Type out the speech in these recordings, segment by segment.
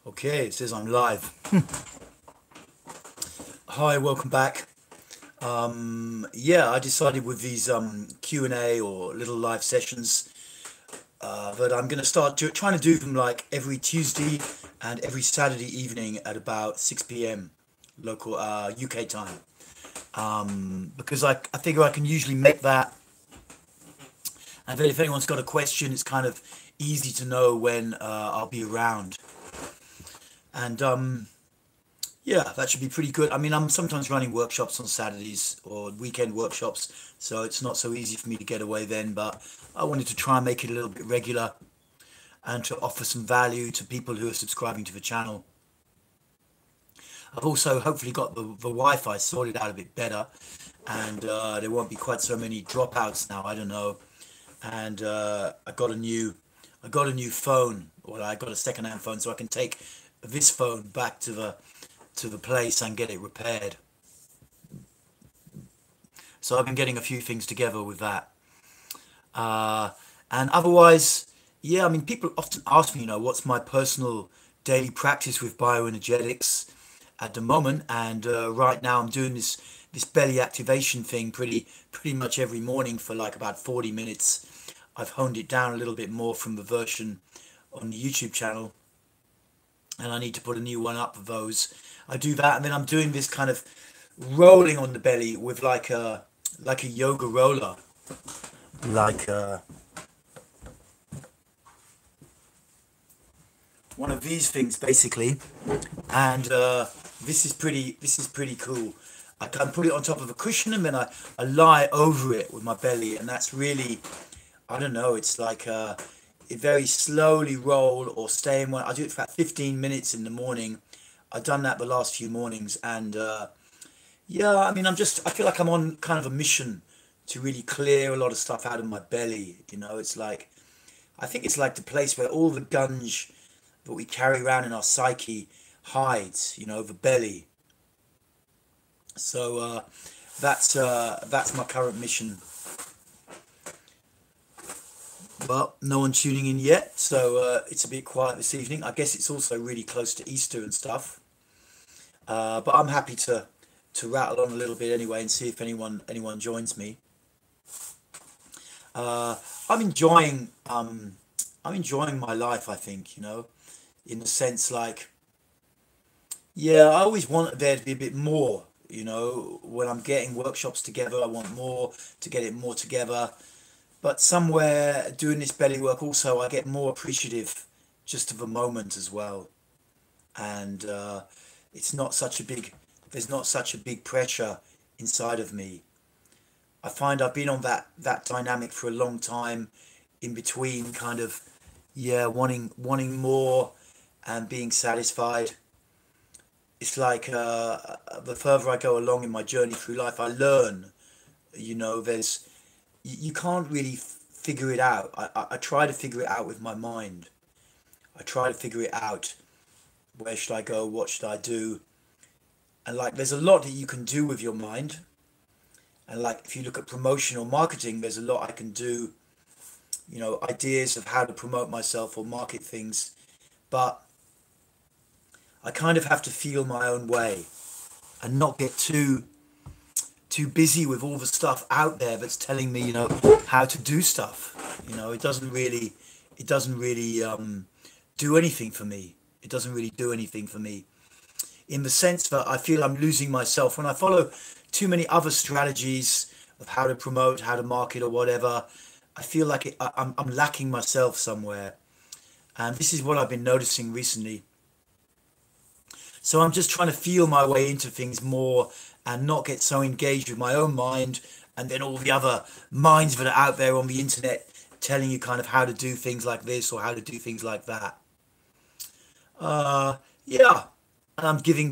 Okay, it says I'm live. Hi, welcome back. Yeah, I decided with these Q&A or little live sessions that I'm going to start trying to do them like every Tuesday and every Saturday evening at about 6 p.m. local UK time. Because I figure I can usually make that, and then if anyone's got a question, it's kind of easy to know when I'll be around. And yeah, that should be pretty good. I mean, I'm sometimes running workshops on Saturdays or weekend workshops, so it's not so easy for me to get away then, but I wanted to try and make it a little bit regular and to offer some value to people who are subscribing to the channel. I've also hopefully got the Wi-Fi sorted out a bit better, and there won't be quite so many dropouts now. I don't know. And I got a new phone, or I got a second-hand phone, so I can take this phone back to the place and get it repaired. So I've been getting a few things together with that. Uh, and otherwise, yeah, I mean, people often ask me, what's my personal daily practice with bioenergetics at the moment. And right now, I'm doing this belly activation thing pretty much every morning for like about 40 minutes. I've honed it down a little bit more from the version on the YouTube channel, and I need to put a new one up of those. I do that, and then I'm doing this kind of rolling on the belly with like a yoga roller, like one of these things basically. And this is pretty cool. I can put it on top of a cushion, and then I lie over it with my belly, and that's really, I don't know, it's like it very slowly roll or stay in one. I do it for about 15 minutes in the morning. I've done that the last few mornings, and yeah, I mean, I feel like I'm on kind of a mission to really clear a lot of stuff out of my belly. It's like, I think it's like the place where all the gunge that we carry around in our psyche hides, the belly. So that's my current mission. Well, no one tuning in yet, so it's a bit quiet this evening. I guess it's also really close to Easter and stuff. But I'm happy to rattle on a little bit anyway and see if anyone joins me. Uh, I'm enjoying my life. I think, in the sense like, yeah, I always want there to be a bit more. When I'm getting workshops together, I want more to get it more together. But somewhere doing this belly work also, I get more appreciative just of a moment as well. And it's not such a big, there's not such a big pressure inside of me. I find I've been on that dynamic for a long time, in between kind of, yeah, wanting more and being satisfied. It's like the further I go along in my journey through life, I learn, there's, you can't really figure it out. I try to figure it out with my mind. I try to figure it out. Where should I go? What should I do? And like, there's a lot that you can do with your mind. And like, if you look at promotion or marketing, there's a lot I can do, ideas of how to promote myself or market things. But I kind of have to feel my own way and not get too busy with all the stuff out there that's telling me, how to do stuff. It doesn't really do anything for me. It doesn't really do anything for me, in the sense that I feel I'm losing myself when I follow too many other strategies of how to promote, how to market, or whatever. I feel like I'm lacking myself somewhere, and this is what I've been noticing recently. So I'm just trying to feel my way into things more and not get so engaged with my own mind and then all the other minds that are out there on the internet telling you kind of how to do things like this or how to do things like that. Yeah, and I'm giving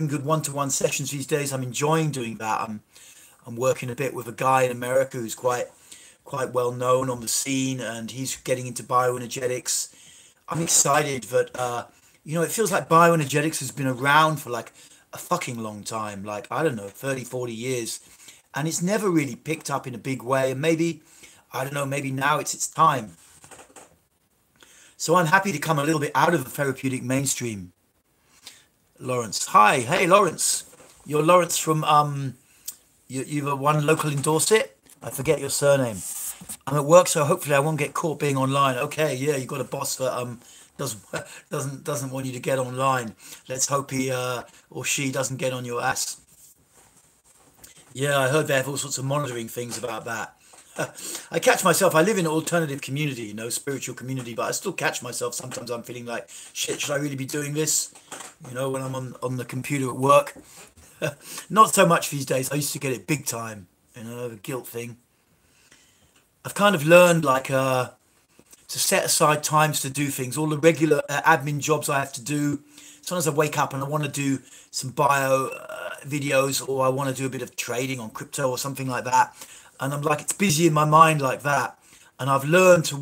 good one-to-one sessions these days. I'm enjoying doing that. I'm working a bit with a guy in America who's quite well known on the scene, and he's getting into bioenergetics. I'm excited that it feels like bioenergetics has been around for like a fucking long time, like, I don't know, 30, 40 years, and it's never really picked up in a big way. And maybe, I don't know, maybe now it's time. So I'm happy to come a little bit out of the therapeutic mainstream Lawrence. Hi, hey Lawrence. You're Lawrence from you've one local in Dorset. I forget your surname. I'm at work, so hopefully I won't get caught being online. Okay, yeah, you got a boss that doesn't doesn't want you to get online. Let's hope he or she doesn't get on your ass. Yeah, I heard they have all sorts of monitoring things about that. I catch myself. I live in an alternative community, spiritual community, but I still catch myself. Sometimes I'm feeling like, shit, should I really be doing this? When I'm on the computer at work. Not so much these days. I used to get it big time, the guilt thing. I've kind of learned like to set aside times to do things. All the regular admin jobs I have to do. Sometimes I wake up and I want to do some bio videos, or I want to do a bit of trading on crypto or something like that. And I'm like, it's busy in my mind like that. And I've learned to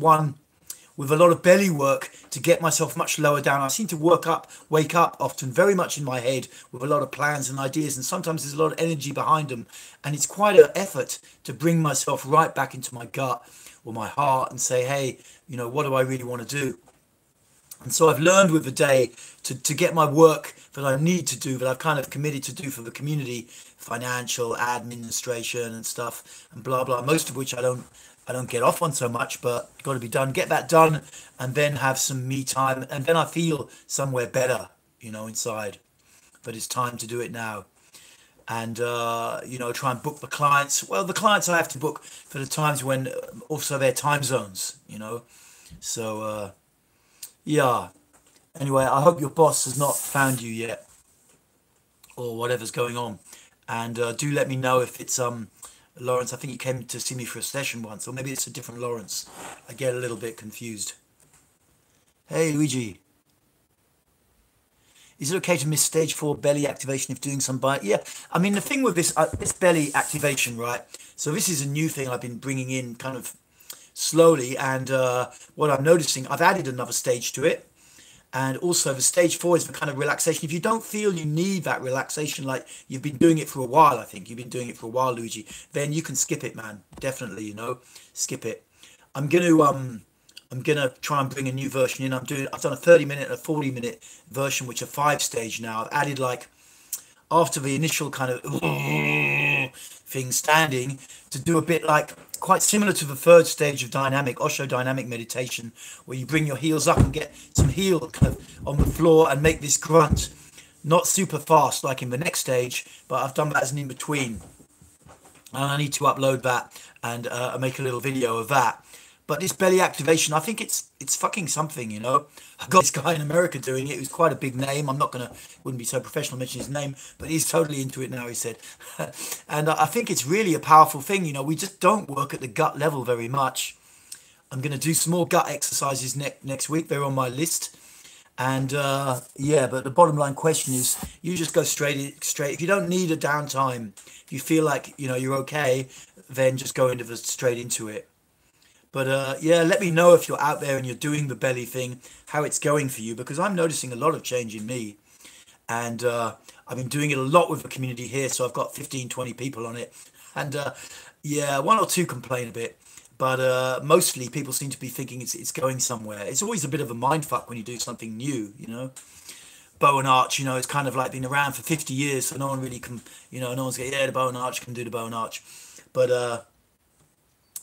with a lot of belly work to get myself much lower down. I seem to wake up often very much in my head with a lot of plans and ideas, and sometimes there's a lot of energy behind them, and it's quite an effort to bring myself right back into my gut or my heart and say, hey, what do I really want to do? And so I've learned with the day to get my work that I need to do, that I've kind of committed to do for the community, financial, administration and stuff and blah, blah, most of which I don't get off on so much, but got to be done. Get that done and then have some me time. And then I feel somewhere better, inside. But it's time to do it now. And, try and book the clients. Well, the clients I have to book for the times when also their time zones. So, yeah. Anyway, I hope your boss has not found you yet, or whatever's going on. And do let me know if it's Lawrence. I think you came to see me for a session once, or maybe it's a different Lawrence. I get a little bit confused. Hey Luigi, is it okay to miss stage 4 belly activation if doing some bio? Yeah, I mean the thing with this belly activation, right? So this is a new thing I've been bringing in kind of slowly, and what I'm noticing, I've added another stage to it. And also the stage 4 is the kind of relaxation. If you don't feel you need that relaxation, like you've been doing it for a while, I think you've been doing it for a while, Luigi, then you can skip it, man. Definitely, skip it. I'm gonna try and bring a new version in. I've done a 30-minute and a 40-minute version, which are 5-stage now. I've added like, after the initial kind of thing standing, to do a bit like quite similar to the third stage of Osho dynamic meditation, where you bring your heels up and get some heel kind of on the floor and make this grunt, not super fast like in the next stage, but I've done that as an in-between. And I need to upload that and make a little video of that. But this belly activation, I think it's fucking something. I got this guy in America doing it. It was quite a big name. Wouldn't be so professional to mention his name, but he's totally into it now, he said. And I think it's really a powerful thing. We just don't work at the gut level very much. I'm going to do some more gut exercises next week. They're on my list. And yeah, but the bottom line question is, you just go straight. If you don't need a downtime, if you feel like, you're okay, then just go straight into it. But yeah, let me know if you're out there and you're doing the belly thing, how it's going for you, because I'm noticing a lot of change in me. And I've been doing it a lot with the community here, so I've got 15, 20 people on it. And yeah, one or two complain a bit, but mostly people seem to be thinking it's going somewhere. It's always a bit of a mind fuck when you do something new. Bow and arch, it's kind of like been around for 50 years, so no one really can, no one's going, yeah, the bow and arch can do the bow and arch. But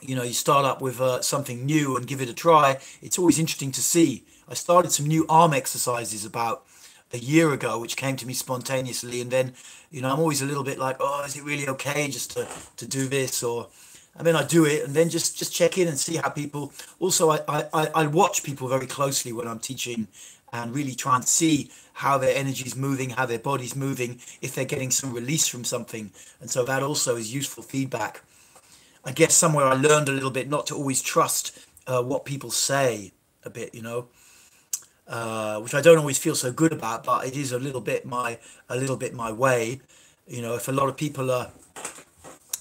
you start up with something new and give it a try. It's always interesting to see. I started some new arm exercises about a year ago, which came to me spontaneously, and then I'm always a little bit like, oh, is it really okay just to do this? And then I do it, and then just check in and see how people. Also, I watch people very closely when I'm teaching, and really try and see how their energy's moving, how their body's moving, if they're getting some release from something. And so that also is useful feedback. I guess somewhere I learned a little bit not to always trust what people say a bit, which I don't always feel so good about, but it is a little bit my way. If a lot of people are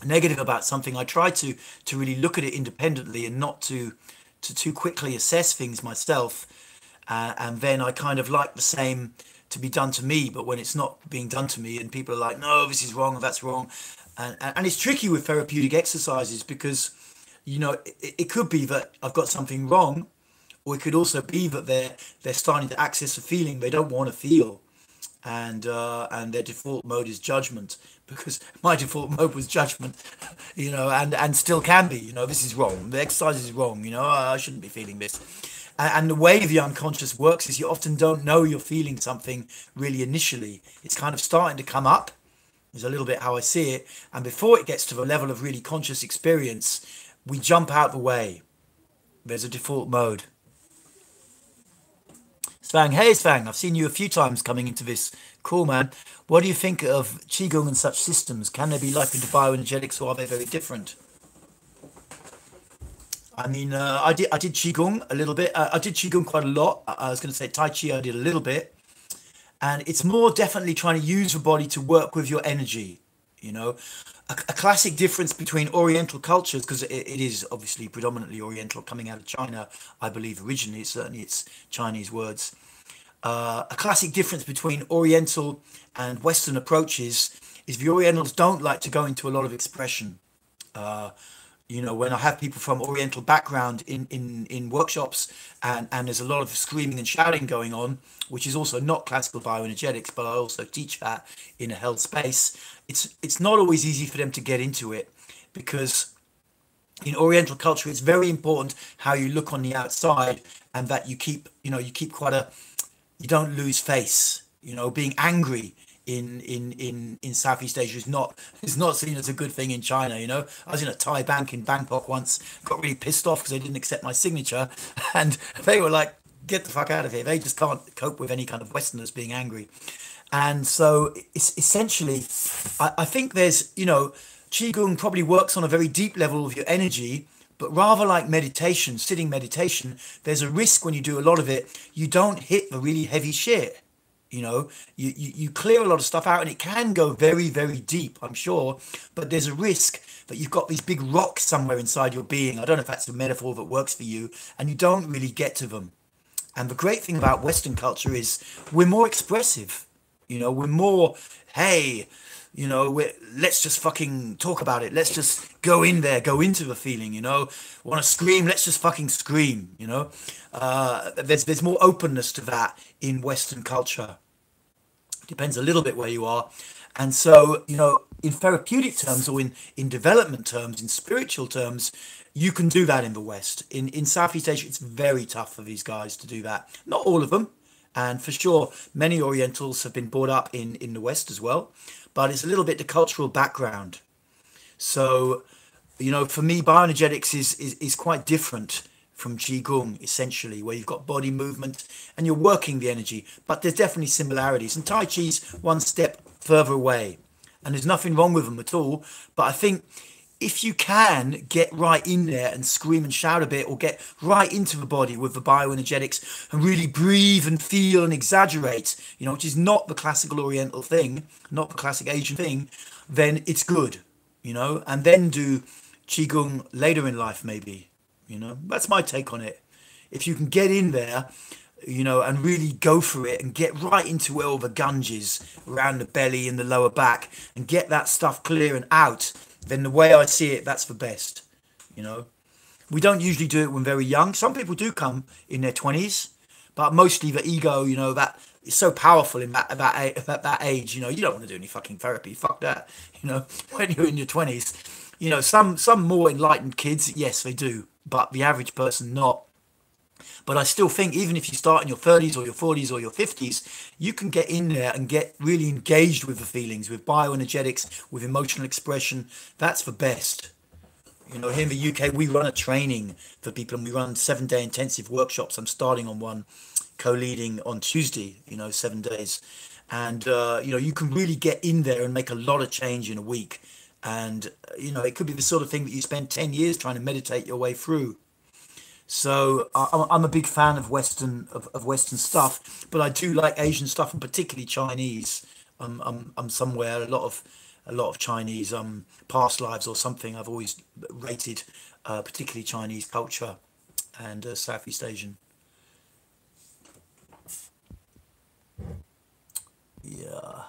negative about something, I try to really look at it independently and not to too quickly assess things myself. And then I kind of like the same to be done to me, but when it's not being done to me and people are like, no, this is wrong, that's wrong. And it's tricky with therapeutic exercises because, it could be that I've got something wrong, or it could also be that they're starting to access a feeling they don't want to feel. and their default mode is judgment, because my default mode was judgment, and still can be. This is wrong. The exercise is wrong. I shouldn't be feeling this. And the way the unconscious works is you often don't know you're feeling something really initially. It's kind of starting to come up, is a little bit how I see it. And before it gets to the level of really conscious experience, we jump out the way. There's a default mode. Svang, hey Svang, I've seen you a few times coming into this. Cool, man. What do you think of Qigong and such systems? Can they be likened to bioenergetics, or are they very different? I mean, I did Qigong a little bit. I did Qigong quite a lot. I was going to say Tai Chi, I did a little bit. And it's more definitely trying to use the body to work with your energy. You know, a classic difference between Oriental cultures, because it is obviously predominantly Oriental, coming out of China, I believe originally, certainly it's Chinese words. A classic difference between Oriental and Western approaches is the Orientals don't like to go into a lot of expression. When I have people from Oriental background in workshops, and there's a lot of screaming and shouting going on, which is also not classical bioenergetics, but I also teach that in a held space. It's not always easy for them to get into it, because in Oriental culture, it's very important how you look on the outside, and that you keep you don't lose face. Being angry in Southeast Asia is not seen as a good thing in China. I was in a Thai bank in Bangkok once, got really pissed off because they didn't accept my signature, and they were like, "Get the fuck out of here!" They just can't cope with any kind of Westerners being angry, and so it's essentially, I think there's Qigong probably works on a very deep level of your energy. But rather like meditation, sitting meditation, there's a risk when you do a lot of it, you don't hit the really heavy shit. You clear a lot of stuff out, and it can go very, very deep, I'm sure, but there's a risk that you've got these big rocks somewhere inside your being. I don't know if that's a metaphor that works for you, and you don't really get to them. And the great thing about Western culture is we're more expressive. We're more, hey, let's just fucking talk about it. Let's just go in there, go into the feeling. Want to scream? Let's just fucking scream. There's more openness to that in Western culture. Depends a little bit where you are. And so, in therapeutic terms, or in development terms, in spiritual terms, you can do that in the West. In Southeast Asia, it's very tough for these guys to do that. Not all of them. And for sure, many Orientals have been brought up in the West as well. But it's a little bit the cultural background. So, for me, bioenergetics is quite different from Qigong, essentially, where you've got body movement and you're working the energy. But there's definitely similarities. And Tai Chi's one step further away. And there's nothing wrong with them at all. But I think if you can get right in there and scream and shout a bit, or get right into the body with the bioenergetics and really breathe and feel and exaggerate, which is not the classical Oriental thing, not the classic Asian thing, then it's good, and then do Qigong later in life, maybe. That's my take on it. If you can get in there, and really go for it and get right into where all the gunge is, around the belly and the lower back, and get that stuff clear and out, then the way I see it, that's the best. We don't usually do it when very young. Some people do come in their 20s, but mostly the ego, that is so powerful in that age. You don't want to do any fucking therapy. Fuck that. When you're in your 20s, some more enlightened kids, yes, they do, but the average person not. But I still think even if you start in your 30s or your 40s or your 50s, you can get in there and get really engaged with the feelings, with bioenergetics, with emotional expression. That's the best. Here in the UK, we run a training for people, and we run 7-day intensive workshops. I'm starting on one, co-leading on Tuesday, 7 days. And, you can really get in there and make a lot of change in a week. And, it could be the sort of thing that you spend 10 years trying to meditate your way through. So I'm a big fan of Western stuff, but I do like Asian stuff, and particularly Chinese. I'm somewhere a lot of Chinese past lives or something. I've always rated particularly Chinese culture and Southeast Asian. Yeah.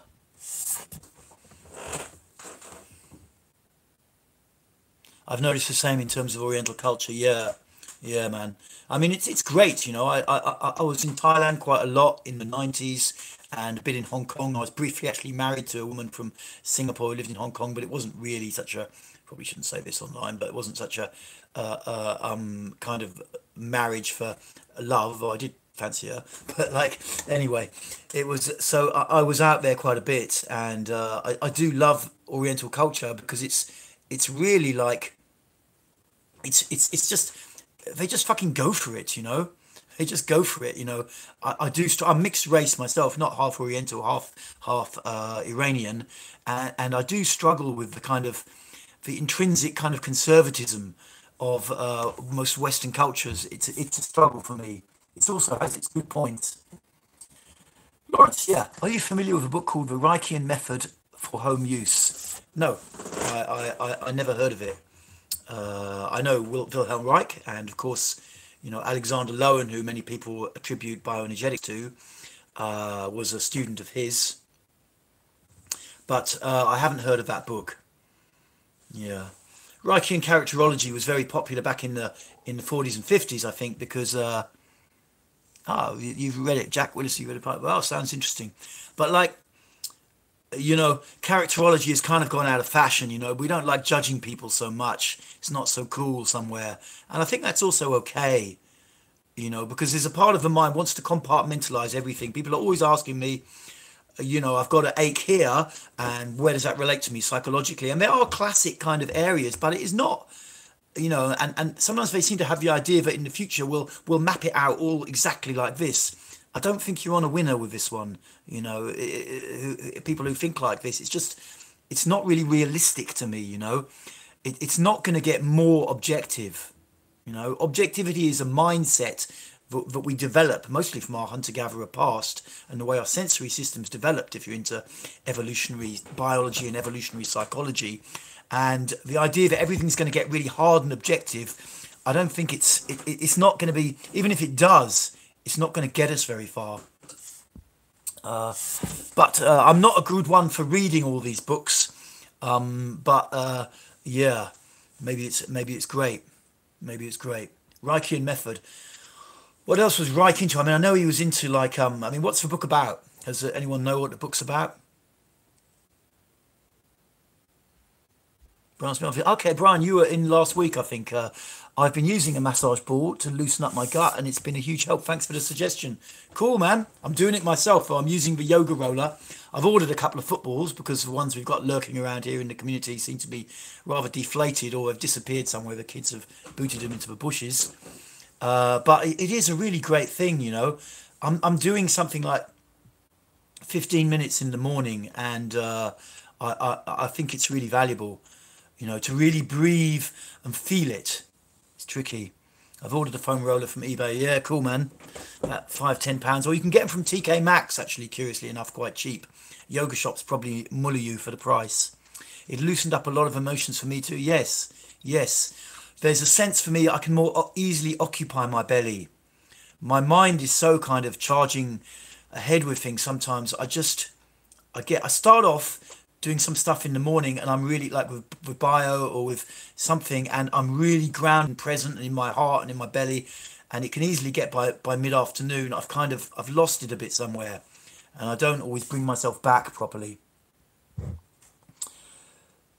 I've noticed the same in terms of Oriental culture. Yeah, man. I mean, it's great. I was in Thailand quite a lot in the 90s and a bit in Hong Kong. I was briefly actually married to a woman from Singapore who lived in Hong Kong, but it wasn't really such a, probably shouldn't say this online, but it wasn't such a kind of marriage for love. Or I did fancy her, but like, anyway, it was, so I was out there quite a bit, and I do love Oriental culture because it's really like, it's just, they just fucking go for it, they just go for it. I'm mixed race myself, not half Oriental, half Iranian, and I do struggle with the kind of the intrinsic kind of conservatism of most Western cultures. It's a struggle for me. It also has its good points. Lawrence, yeah, are you familiar with a book called The Reichian Method for Home Use? No, I never heard of it. I know Wilhelm Reich, and of course, Alexander Lowen, who many people attribute bioenergetics to, was a student of his. But I haven't heard of that book. Yeah, Reichian characterology was very popular back in the 40s and 50s, I think, because you've read it, Jack Willis. You read it. Well, sounds interesting, but like, characterology has kind of gone out of fashion. We don't like judging people so much. It's not so cool somewhere. And I think that's also okay, because there's a part of the mind wants to compartmentalize everything. People are always asking me, I've got an ache here, and where does that relate to me psychologically? And there are classic kind of areas, but it is not, and sometimes they seem to have the idea that in the future we'll map it out all exactly like this. I don't think you're on a winner with this one. People who think like this, it's not really realistic to me. It's not going to get more objective. Objectivity is a mindset that we develop mostly from our hunter-gatherer past and the way our sensory systems developed, if you're into evolutionary biology and evolutionary psychology. And the idea that everything's going to get really hard and objective, I don't think it's not going to be, even if it does, it's not going to get us very far. But I'm not a good one for reading all these books. But yeah, maybe it's great. Maybe it's great. Reichian method. What else was Reich into? I mean, I know he was into like, what's the book about? Does anyone know what the book's about? Brian's been on. Okay, Brian, you were in last week, I think. I've been using a massage ball to loosen up my gut, and it's been a huge help. Thanks for the suggestion. Cool, man. I'm doing it myself. I'm using the yoga roller. I've ordered a couple of footballs because the ones we've got lurking around here in the community seem to be rather deflated or have disappeared somewhere. The kids have booted them into the bushes. But it is a really great thing, I'm doing something like 15 minutes in the morning, and I think it's really valuable, to really breathe and feel it. It's tricky. I've ordered a foam roller from eBay. Yeah, cool, man. About £5-10, or you can get them from TK Maxx, actually, curiously enough, quite cheap. Yoga shops probably muller you for the price. It loosened up a lot of emotions for me too. Yes. There's a sense for me I can more easily occupy my belly. My mind is so kind of charging ahead with things sometimes. I start off doing some stuff in the morning, and I'm really like with bio or with something, and I'm really grounded and present in my heart and in my belly, and it can easily get by mid-afternoon I've lost it a bit somewhere, and I don't always bring myself back properly.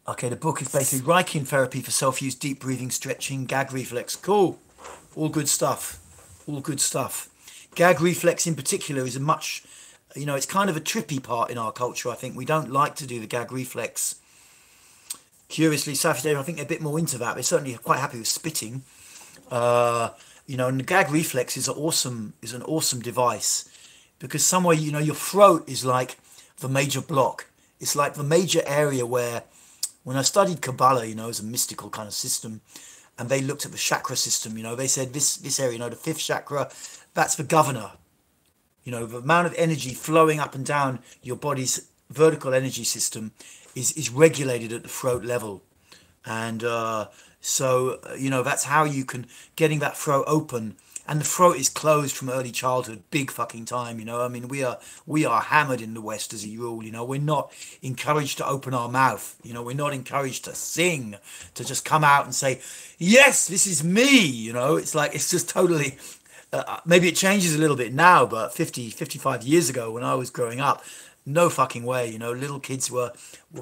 Okay, the book is basically Reichian therapy for self-use, deep breathing, stretching, gag reflex. Cool. All good stuff. Gag reflex in particular is it's kind of a trippy part in our culture, I think. We don't like to do the gag reflex. Curiously, South Asia, I think they're a bit more into that. They're certainly quite happy with spitting. And the gag reflex is an awesome device, because somewhere, your throat is like the major block. It's like the major area where, when I studied Kabbalah, as a mystical kind of system, and they looked at the chakra system, they said this area, the fifth chakra, that's the governor. The amount of energy flowing up and down your body's vertical energy system is regulated at the throat level. And so, that's how you can, getting that throat open and the throat is closed from early childhood, big fucking time, you know. I mean, we are hammered in the West as a rule, you know. We're not encouraged to open our mouth, you know. We're not encouraged to sing, to just come out and say, yes, this is me, you know. It's like, it's just totally, maybe it changes a little bit now, but 50, 55 years ago when I was growing up, no fucking way, you know. Little kids were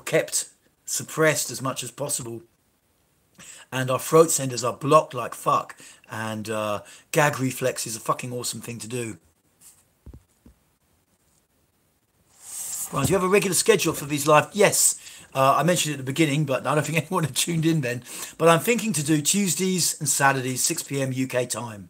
kept suppressed as much as possible, and our throat centers are blocked like fuck, and gag reflex is a fucking awesome thing to do. Right, do you have a regular schedule for these live? Yes, I mentioned it at the beginning, but I don't think anyone had tuned in then. But I'm thinking to do Tuesdays and Saturdays, 6 p.m. UK time.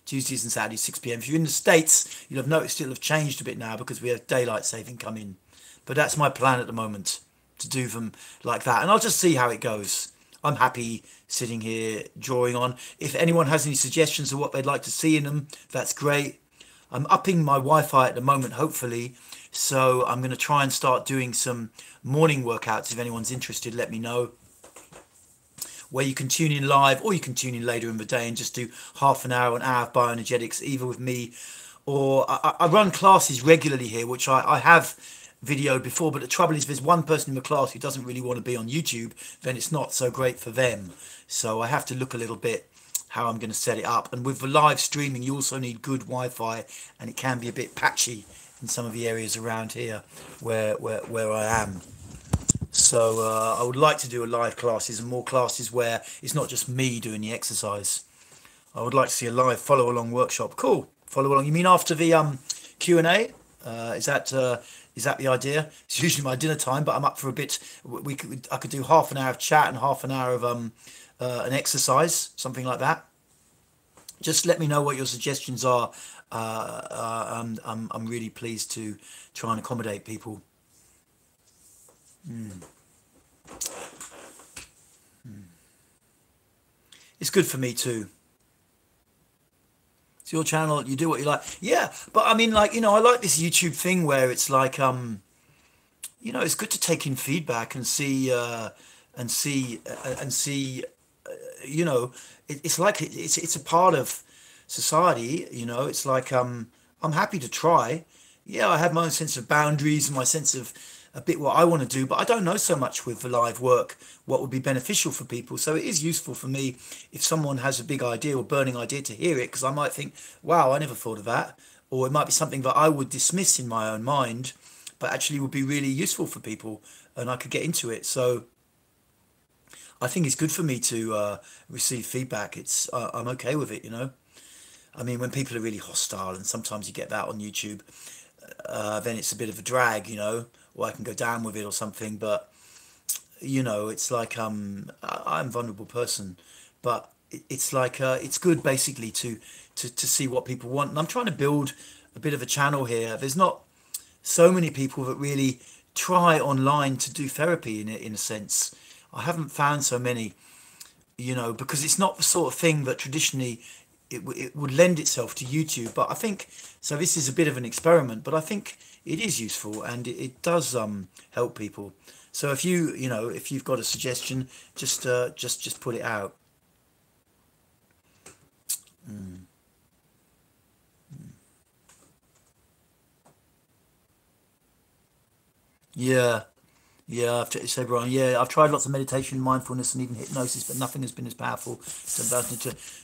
Tuesdays and Saturdays, 6 p.m. If you're in the States, you'll have noticed it'll have changed a bit now because we have daylight saving come in. But that's my plan at the moment, to do them like that. And I'll just see how it goes. I'm happy sitting here drawing on. If anyone has any suggestions of what they'd like to see in them, that's great. I'm upping my Wi-Fi at the moment, hopefully. So I'm going to try and start doing some morning workouts. If anyone's interested, let me know. Where you can tune in live, or you can tune in later in the day and just do half an hour of bioenergetics, either with me, or I run classes regularly here, which I have videoed before. But the trouble is, there's one person in the class who doesn't really want to be on YouTube, then it's not so great for them. So I have to look a little bit how I'm going to set it up. And with the live streaming, you also need good Wi-Fi, and it can be a bit patchy in some of the areas around here where I am. So I would like to do a live classes and more classes where it's not just me doing the exercise. I would like to see a live follow along workshop. Cool. Follow along. You mean after the Q&A? Is that the idea? It's usually my dinner time, but I'm up for a bit. I could do half an hour of chat and half an hour of an exercise, something like that. Just let me know what your suggestions are. I'm really pleased to try and accommodate people. It's good for me too. It's your channel. You do what you like. Yeah, but I mean, like, you know, I like this YouTube thing where it's like, you know, it's good to take in feedback and see, you know, it's like it's a part of society. You know, it's like I'm happy to try. Yeah, I have my own sense of boundaries and my sense of a bit what I want to do, but I don't know so much with the live work what would be beneficial for people. So it is useful for me if someone has a big idea or burning idea to hear it, because I might think, wow, I never thought of that. Or it might be something that I would dismiss in my own mind, but actually would be really useful for people and I could get into it. So I think it's good for me to receive feedback. I'm okay with it, you know. I mean, when people are really hostile, and sometimes you get that on YouTube, then it's a bit of a drag, you know, or I can go down with it or something. But, you know, it's like I'm a vulnerable person, but it's like it's good basically to see what people want. And I'm trying to build a bit of a channel here. There's not so many people that really try online to do therapy in a sense. I haven't found so many, you know, because it's not the sort of thing that traditionally it would lend itself to YouTube. But I think, so this is a bit of an experiment, but I think it is useful and it does help people. So if you know, if you've got a suggestion, just put it out. Yeah. Yeah, so Brian, yeah, I've tried lots of meditation, mindfulness, and even hypnosis, but nothing has been as powerful.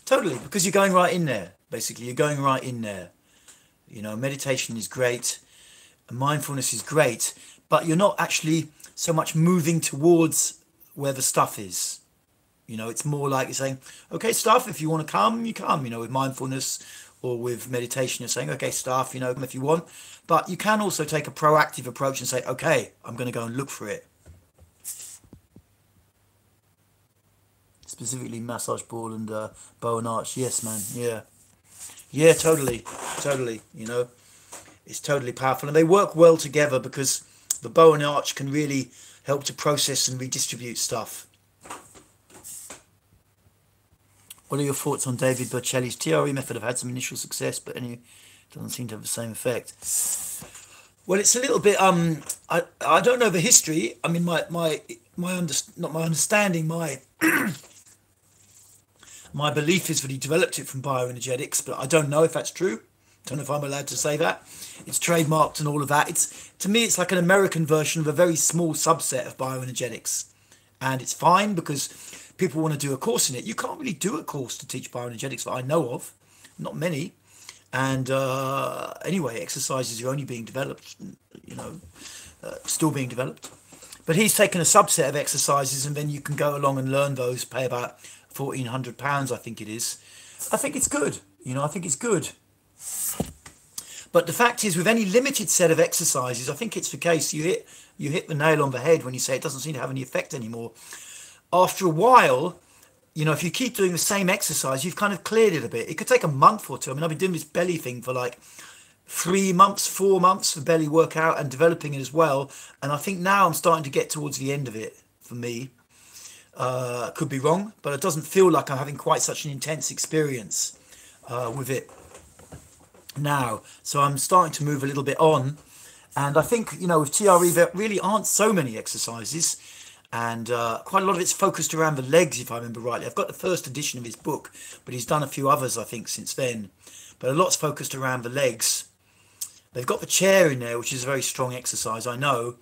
Totally, because you're going right in there. Basically, you're going right in there. You know, meditation is great, and mindfulness is great, but you're not actually so much moving towards where the stuff is. You know, it's more like you're saying, okay, stuff, if you want to come, you come. You know, with mindfulness or with meditation, you're saying, okay, stuff, you know, if you want. But you can also take a proactive approach and say, okay, I'm going to go and look for it. Specifically massage ball and bow and arch. Yes, man. Yeah. Yeah, totally. Totally. You know, it's totally powerful. And they work well together because the bow and arch can really help to process and redistribute stuff. What are your thoughts on David Berceli's TRE method? I've had some initial success, but anyway, doesn't seem to have the same effect. Well, it's a little bit I don't know the history. I mean, my understanding, my My belief is that he developed it from bioenergetics, but I don't know if that's true. Don't know if I'm allowed to say that. It's trademarked and all of that. It's, to me, it's like an American version of a very small subset of bioenergetics, and it's fine because people want to do a course in it. You can't really do a course to teach bioenergetics that I know of, not many. And anyway, exercises are only being developed, you know, still being developed. But he's taken a subset of exercises, and then you can go along and learn those. Pay about £1,400, I think it is. I think it's good. You know, I think it's good. But the fact is, with any limited set of exercises, I think it's the case. You hit the nail on the head when you say it doesn't seem to have any effect anymore. After a while, you know, if you keep doing the same exercise, you've kind of cleared it a bit. It could take a month or two. I mean, I've been doing this belly thing for like 3 months, 4 months for belly workout and developing it as well. And I think now I'm starting to get towards the end of it for me. Could be wrong, but it doesn't feel like I'm having quite such an intense experience with it now. So I'm starting to move a little bit on. And I think, you know, with TRE, there really aren't so many exercises. And quite a lot of it's focused around the legs, if I remember rightly. I've got the first edition of his book, but he's done a few others, I think, since then. But a lot's focused around the legs. They've got the chair in there, which is a very strong exercise, I know.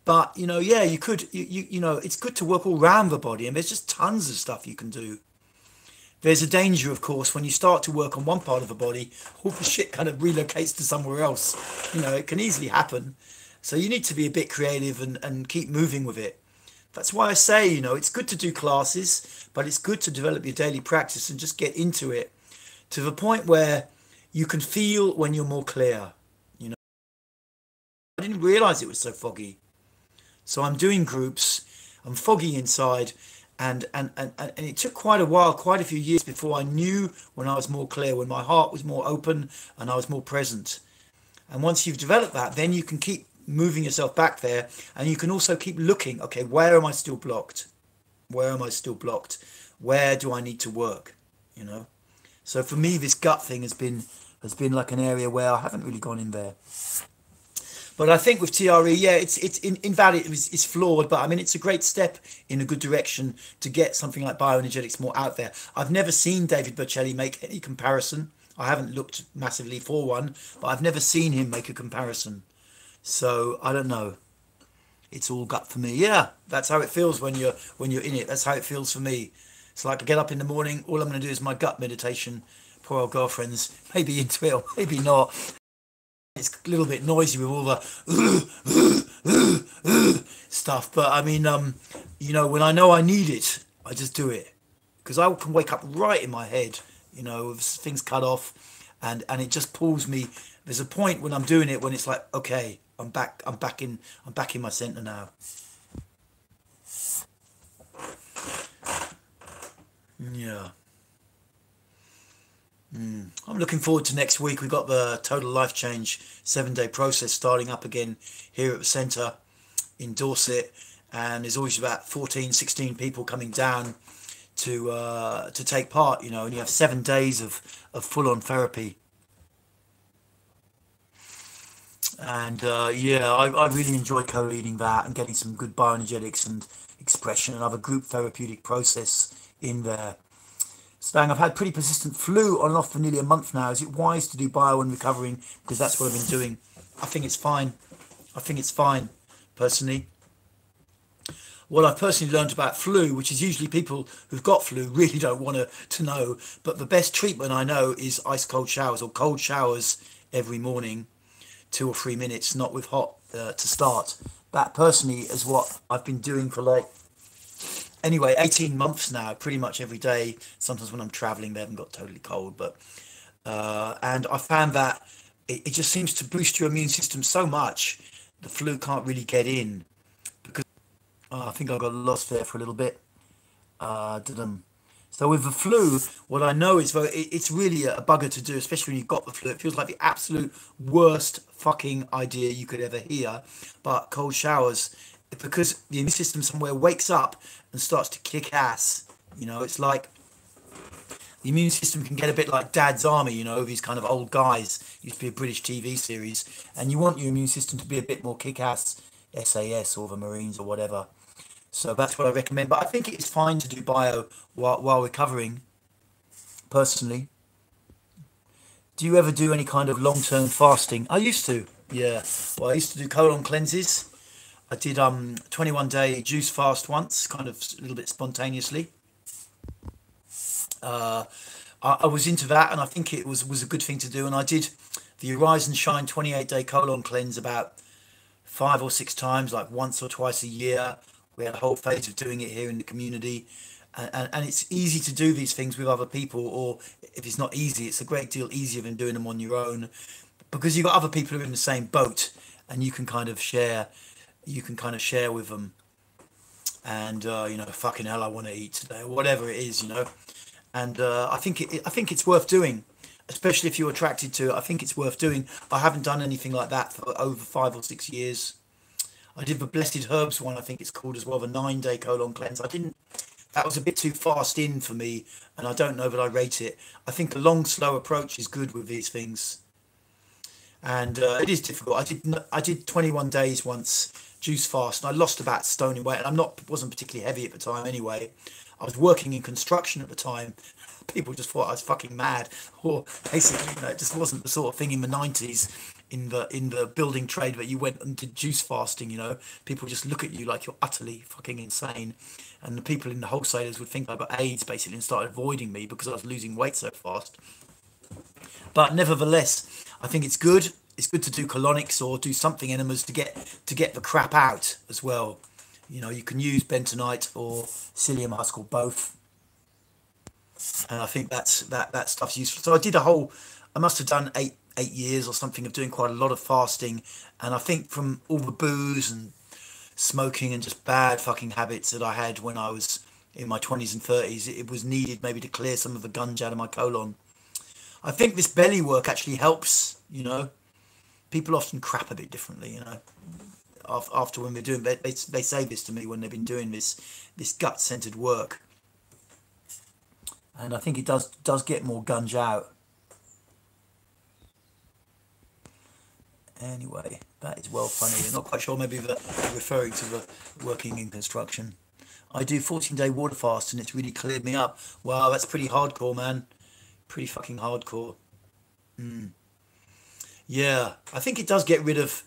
But, you know, yeah, you could, you know, it's good to work all around the body. And there's just tons of stuff you can do. There's a danger, of course, when you start to work on one part of the body, all the shit kind of relocates to somewhere else. You know, it can easily happen. So you need to be a bit creative and keep moving with it. That's why I say, you know, it's good to do classes, but it's good to develop your daily practice and just get into it to the point where you can feel when you're more clear. You know, I didn't realize it was so foggy. So I'm doing groups, I'm foggy inside, and it took quite a while, quite a few years before I knew when I was more clear, when my heart was more open and I was more present. And once you've developed that, then you can keep moving yourself back there, and you can also keep looking, okay, where am I still blocked? Where am I still blocked? Where do I need to work? You know? So for me, this gut thing has been like an area where I haven't really gone in there. But I think with TRE, yeah, it's invalid. It's flawed, but I mean, it's a great step in a good direction to get something like bioenergetics more out there. I've never seen David Berceli make any comparison. I haven't looked massively for one, but I've never seen him make a comparison. So I don't know. It's all gut for me. Yeah, that's how it feels when you're in it. That's how it feels for me. It's like I get up in the morning. All I'm going to do is my gut meditation. Poor old girlfriend's maybe into it or maybe not. It's a little bit noisy with all the stuff, but I mean, you know, when I know I need it, I just do it because I can wake up right in my head, you know, with things cut off, and it just pulls me. There's a point when I'm doing it when it's like, okay, I'm back in my center now. Yeah. I'm looking forward to next week. We've got the Total Life Change 7-day process starting up again here at the centre in Dorset, and there's always about 14, 16 people coming down to take part, you know, and you have 7 days of full-on therapy. And yeah, I really enjoy co-leading that and getting some good bioenergetics and expression and other group therapeutic process in there. Saying I've had pretty persistent flu on and off for nearly a month now. Is it wise to do bio and recovering? Because that's what I've been doing. I think it's fine. I think it's fine, personally. What I've personally learned about flu, which is usually people who've got flu really don't want to know, but the best treatment I know is ice cold showers or cold showers every morning, 2 or 3 minutes, not with hot to start. That personally is what I've been doing for like, anyway, 18 months now, pretty much every day. Sometimes when I'm traveling, they haven't got totally cold, but and I found that it just seems to boost your immune system so much. The flu can't really get in because I think I got lost there for a little bit. Didn't. So with the flu, what I know is it's really a bugger to do, especially when you've got the flu. It feels like the absolute worst fucking idea you could ever hear. But cold showers, because the immune system somewhere wakes up and starts to kick ass. You know, it's like the immune system can get a bit like Dad's Army, you know, these kind of old guys. Used to be a British TV series. And you want your immune system to be a bit more kick ass, SAS or the Marines or whatever. So that's what I recommend. But I think it's fine to do bio while recovering. personally. Do you ever do any kind of long-term fasting? I used to. Yeah. Well, I used to do colon cleanses. I did 21-day juice fast once, kind of a little bit spontaneously. Uh, I was into that, and I think it was a good thing to do. And I did the Arise and Shine 28-day colon cleanse about 5 or 6 times, like once or twice a year. We had a whole phase of doing it here in the community, and it's easy to do these things with other people, or if it's not easy, it's a great deal easier than doing them on your own, because you've got other people who are in the same boat, and you can kind of share. You can kind of share with them, and fucking hell, I want to eat today, or whatever it is, and I think it's worth doing, especially if you're attracted to it. I think it's worth doing. I haven't done anything like that for over 5 or 6 years. I did the Blessed Herbs one, I think it's called as well, the 9-day colon cleanse. I didn't. That was a bit too fast in for me, and I don't know that I rate it. I think a long, slow approach is good with these things, and it is difficult. I did 21 days once, juice fast, and I lost about a stone in weight. And wasn't particularly heavy at the time anyway. I was working in construction at the time. People just thought I was fucking mad, or basically, it just wasn't the sort of thing in the 90s in the building trade that you went and did juice fasting. People just look at you like you're utterly fucking insane, and the people in the wholesalers would think I got AIDS basically and started avoiding me because I was losing weight so fast. But nevertheless, I think it's good. It's good to do colonics or do something enemas to get the crap out as well. You can use bentonite or psyllium husk or both, and I think that stuff's useful. So I must have done eight years or something of doing quite a lot of fasting, and I think from all the booze and smoking and just bad fucking habits that I had when I was in my 20s and 30s, it was needed maybe to clear some of the gunge out of my colon. I think this belly work actually helps. People often crap a bit differently, after when they're doing, they say this to me when they've been doing this gut centered work, and I think it does get more gunge out. Anyway, that is well funny. I'm not quite sure, maybe they're referring to the working in construction. I do 14-day water fast, and it's really cleared me up. Wow, that's pretty hardcore, man. Pretty fucking hardcore. Yeah, I think it does get rid of,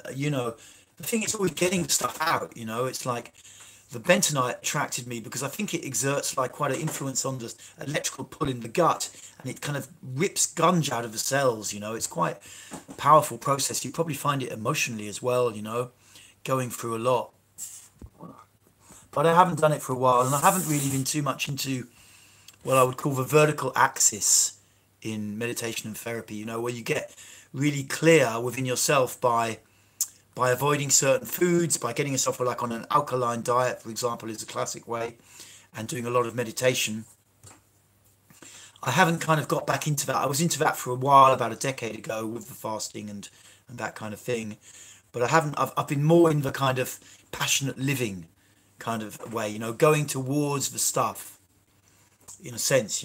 the thing is always getting stuff out. It's like the bentonite attracted me because I think it exerts like quite an influence on the electrical pull in the gut, and it kind of rips gunge out of the cells. It's quite a powerful process. You probably find it emotionally as well, going through a lot. But I haven't done it for a while, and I haven't really been too much into what I would call the vertical axis in meditation and therapy, where you get really clear within yourself by avoiding certain foods, by getting yourself like on an alkaline diet, for example, is a classic way, and doing a lot of meditation. I haven't kind of got back into that. I was into that for a while, about a decade ago, with the fasting and that kind of thing. But I haven't. I've been more in the kind of passionate living kind of way, going towards the stuff. In a sense,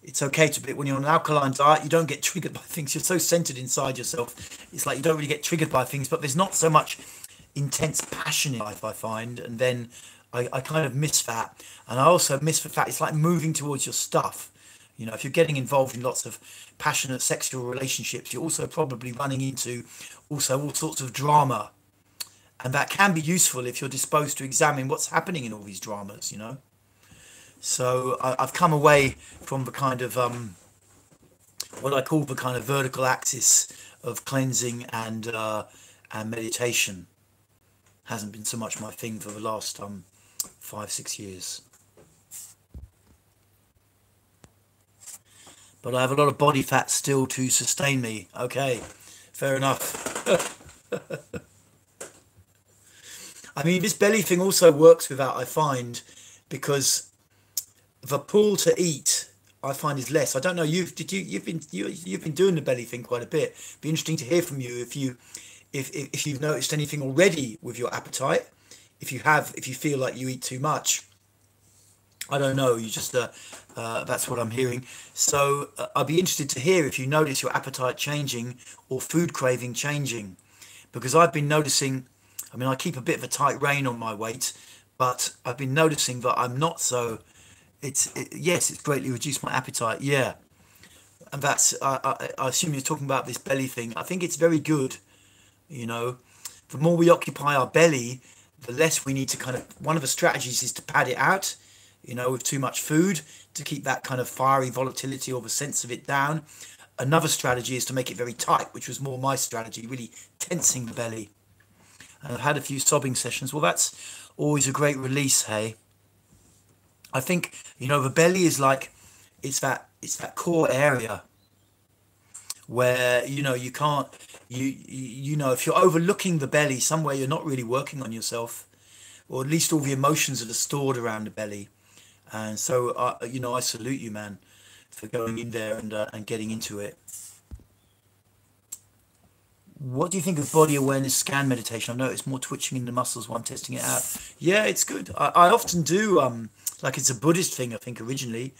it's okay to be, when you're on an alkaline diet, you don't get triggered by things. You're so centered inside yourself. It's like you don't really get triggered by things, but there's not so much intense passion in life, I find. And then I kind of miss that. And I also miss the fact it's like moving towards your stuff. If you're getting involved in lots of passionate sexual relationships, you're also probably running into also all sorts of drama. And that can be useful if you're disposed to examine what's happening in all these dramas. So I've come away from the kind of what I call the kind of vertical axis of cleansing and meditation. Hasn't been so much my thing for the last 5-6 years. But I have a lot of body fat still to sustain me. Okay, fair enough. I mean, this belly thing also works with that, I find, because the pull to eat, I find, is less. I don't know. You've been doing the belly thing quite a bit. Be interesting to hear from you if you've noticed anything already with your appetite. If you feel like you eat too much, I don't know. You just that's what I'm hearing. So I'd be interested to hear if you notice your appetite changing or food craving changing, because I've been noticing. I mean, I keep a bit of a tight rein on my weight, but I've been noticing that I'm not so Yes, it's greatly reduced my appetite. Yeah, and that's I assume you're talking about this belly thing. I think it's very good. You know, the more we occupy our belly, the less we need to kind of. One of the strategies is to pad it out. You know, with too much food to keep that kind of fiery volatility or the sense of it down. Another strategy is to make it very tight, which was more my strategy, really tensing the belly. And I've had a few sobbing sessions. Well, that's always a great release, hey. I think, you know, the belly is like it's that core area where, you know, you can't you know, if you're overlooking the belly somewhere, you're not really working on yourself, or at least all the emotions that are stored around the belly. And so, you know, I salute you, man, for going in there and getting into it. What do you think of body awareness scan meditation? I've noticed more twitching in the muscles while I'm testing it out. Yeah, it's good. I often do, like it's a Buddhist thing, I think, originally,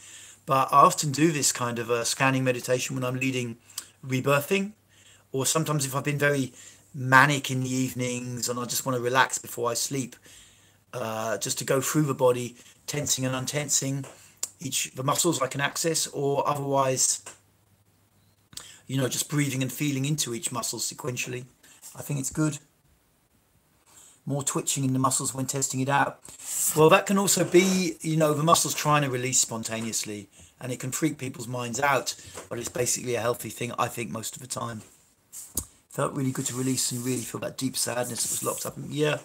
but I often do this kind of scanning meditation when I'm leading rebirthing, or sometimes if I've been very manic in the evenings and I just want to relax before I sleep, just to go through the body, tensing and untensing each the muscles I can access, or otherwise, you know, just breathing and feeling into each muscle sequentially. I think it's good. More twitching in the muscles when testing it out. Well, that can also be, you know, the muscles trying to release spontaneously, and it can freak people's minds out, but it's basically a healthy thing, I think, most of the time. Felt really good to release and really feel that deep sadness that was locked up. Yeah,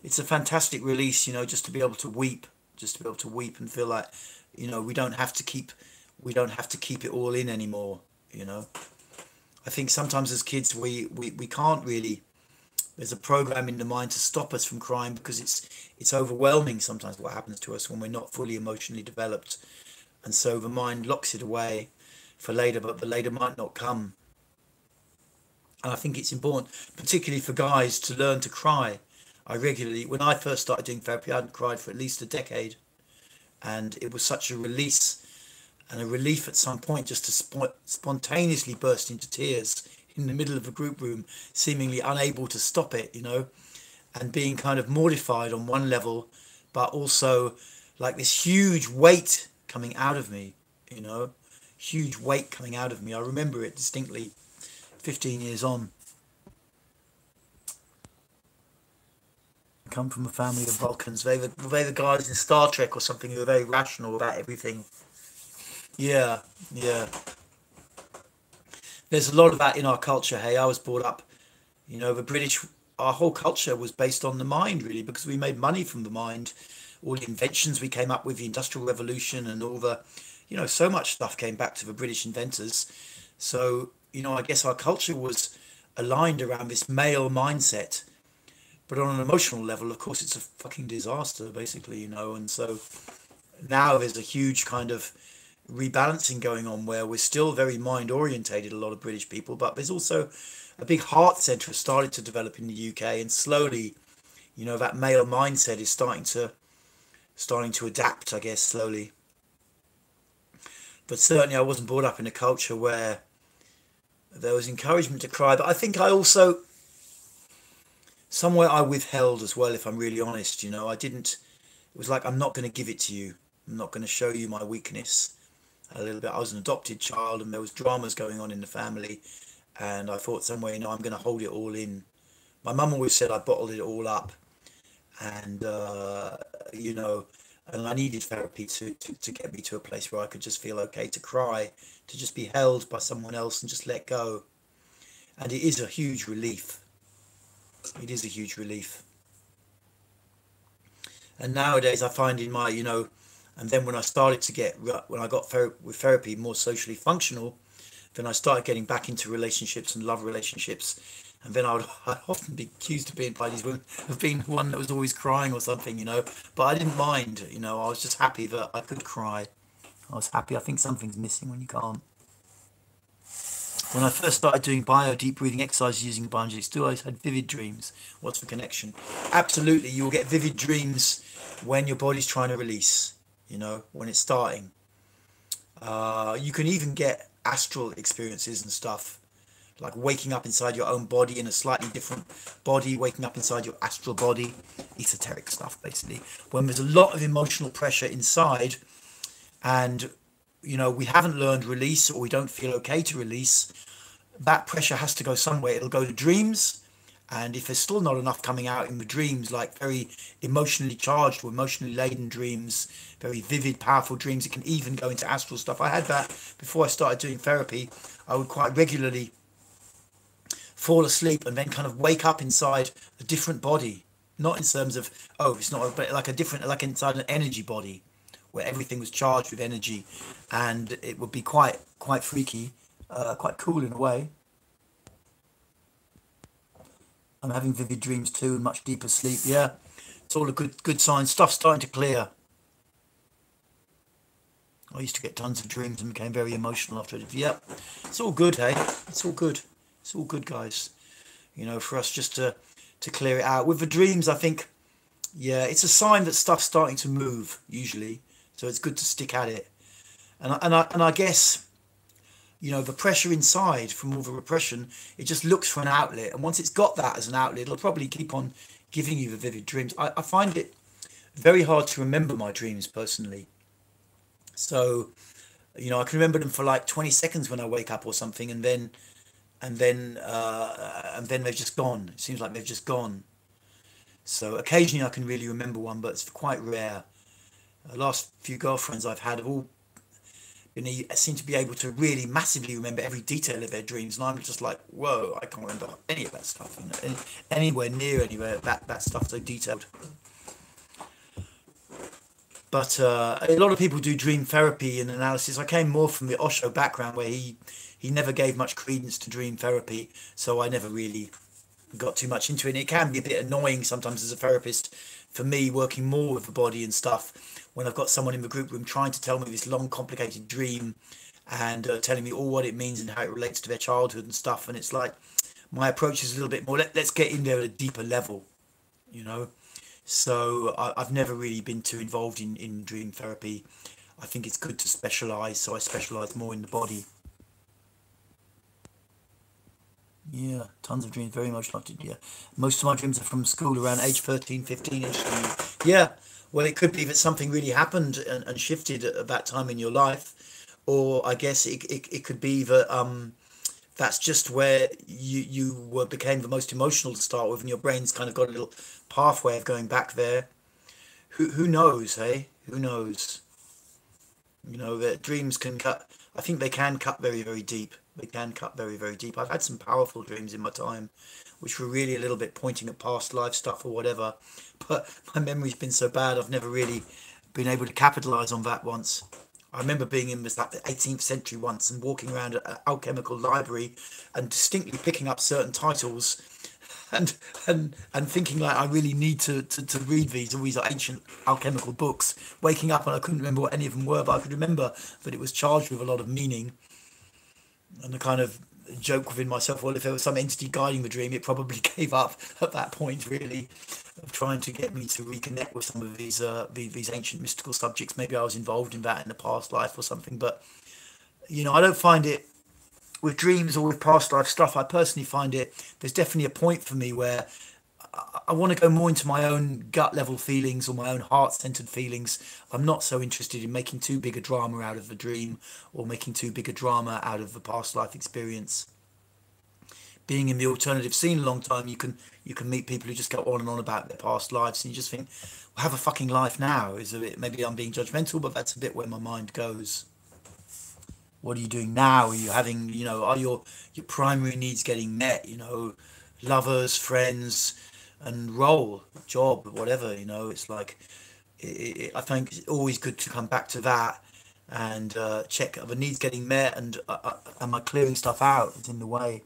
it's a fantastic release, you know, just to be able to weep, just to be able to weep and feel like, you know, we don't have to keep it all in anymore, you know. I think sometimes as kids we can't really, there's a program in the mind to stop us from crying because it's overwhelming sometimes what happens to us when we're not fully emotionally developed, and so the mind locks it away for later, but the later might not come. And I think it's important, particularly for guys, to learn to cry. I regularly, when I first started doing therapy, I hadn't cried for at least a decade, and it was such a release and a relief at some point just to spontaneously burst into tears in the middle of a group room, seemingly unable to stop it, you know, and being kind of mortified on one level, but also like this huge weight coming out of me, you know, huge weight coming out of me. I remember it distinctly 15 years on. I come from a family of Vulcans. They the guys in Star Trek or something who are very rational about everything. Yeah, yeah. There's a lot of that in our culture. Hey, I was brought up, you know, the British, our whole culture was based on the mind, really, because we made money from the mind. All the inventions we came up with, the Industrial Revolution and all the, you know, so much stuff came back to the British inventors. So, you know, I guess our culture was aligned around this male mindset. But on an emotional level, of course, it's a fucking disaster, basically, you know. And so now there's a huge kind of rebalancing going on where we're still very mind orientated, a lot of British people, but there's also a big heart center has started to develop in the UK, and slowly, you know, that male mindset is starting to adapt, I guess, slowly. But certainly I wasn't brought up in a culture where there was encouragement to cry, but I think I also somewhere I withheld as well, if I'm really honest. You know, I didn't, it was like, I'm not going to give it to you, I'm not going to show you my weakness. A little bit, I was an adopted child and there was dramas going on in the family, and I thought somewhere, you know, I'm going to hold it all in. My mum always said I bottled it all up, and you know, and I needed therapy to get me to a place where I could just feel okay to cry, to just be held by someone else and just let go. And it is a huge relief. It is a huge relief. And nowadays I find in my, you know, and then when I started to get, when I got with therapy more socially functional, then I started getting back into relationships and love relationships. And then I'd often be accused of being by these women of being one that was always crying or something, you know. But I didn't mind, you know. I was just happy that I could cry. I was happy. I think something's missing when you can't. When I first started doing deep breathing exercises using Bioenergetics, I always had vivid dreams. What's the connection? Absolutely, you will get vivid dreams when your body's trying to release, you know, when it's starting. You can even get astral experiences and stuff, like waking up inside your own body in a slightly different body, waking up inside your astral body, esoteric stuff, basically. When there's a lot of emotional pressure inside, and we haven't learned release, or we don't feel okay to release, that pressure has to go somewhere. It'll go to dreams, and if there's still not enough coming out in the dreams, like very emotionally charged or emotionally laden dreams, very vivid, powerful dreams, it can even go into astral stuff. I had that before I started doing therapy. I would quite regularly fall asleep and then kind of wake up inside a different body, not in terms of, oh, it's not, but like a different, like inside an energy body where everything was charged with energy, and it would be quite freaky, quite cool in a way. I'm having vivid dreams too and much deeper sleep. Yeah, it's all a good sign. Stuff's starting to clear. I used to get tons of dreams and became very emotional after it. Yep, it's all good, hey. It's all good. It's all good, guys. For us just to clear it out with the dreams. I think, yeah, it's a sign that stuff's starting to move usually. So it's good to stick at it. And I guess the pressure inside from all the repression, it just looks for an outlet. And once it's got that as an outlet, it'll probably keep on giving you the vivid dreams. I find it very hard to remember my dreams personally. So, I can remember them for like 20 seconds when I wake up or something, and then they've just gone. It seems like they've just gone. So occasionally I can really remember one, but it's quite rare. The last few girlfriends I've had have all seem to be able to really massively remember every detail of their dreams, and I'm just like, whoa, I can't remember any of that stuff. Anywhere near anywhere that stuff so detailed. But a lot of people do dream therapy and analysis. I came more from the Osho background, where he never gave much credence to dream therapy, so I never really got too much into it. And it can be a bit annoying sometimes as a therapist for me, working more with the body and stuff, when I've got someone in the group room trying to tell me this long, complicated dream, and telling me all what it means and how it relates to their childhood and stuff. And it's like, my approach is a little bit more, let's get in there at a deeper level, you know. So I've never really been too involved in dream therapy. I think it's good to specialize, so I specialize more in the body. Yeah, tons of dreams, very emotional. Yeah, most of my dreams are from school around age 13, 15 ish. Yeah, well, it could be that something really happened and shifted at that time in your life, or I guess it could be that that's just where you were became the most emotional to start with, and your brain's kind of got a little pathway of going back there. Who knows, hey? Who knows? That dreams can cut. I think they can cut very, very deep. They can cut very, very deep. I've had some powerful dreams in my time, which were really a little bit pointing at past life stuff or whatever. But my memory's been so bad, I've never really been able to capitalize on that once. I remember being in this like the 18th century once and walking around an alchemical library and distinctly picking up certain titles and and thinking like I really need to read these ancient alchemical books. Waking up and I couldn't remember what any of them were, but I could remember that it was charged with a lot of meaning, and the kind of joke within myself, well, if there was some entity guiding the dream, it probably gave up at that point, really, of trying to get me to reconnect with some of these ancient mystical subjects. Maybe I was involved in that in a past life or something, but I don't find it with dreams or with past life stuff. I personally find it, there's definitely a point for me where I want to go more into my own gut level feelings or my own heart centered feelings. I'm not so interested in making too big a drama out of the dream or making too big a drama out of the past life experience. Being in the alternative scene a long time, you can meet people who just go on and on about their past lives, and you just think, well, have a fucking life now. Is a bit, maybe I'm being judgmental, but that's a bit where my mind goes. What are you doing now? Are you having, are your primary needs getting met? Lovers, friends, and role, job, whatever. It's like I think it's always good to come back to that and check are the needs getting met, and am I clearing stuff out that's in the way.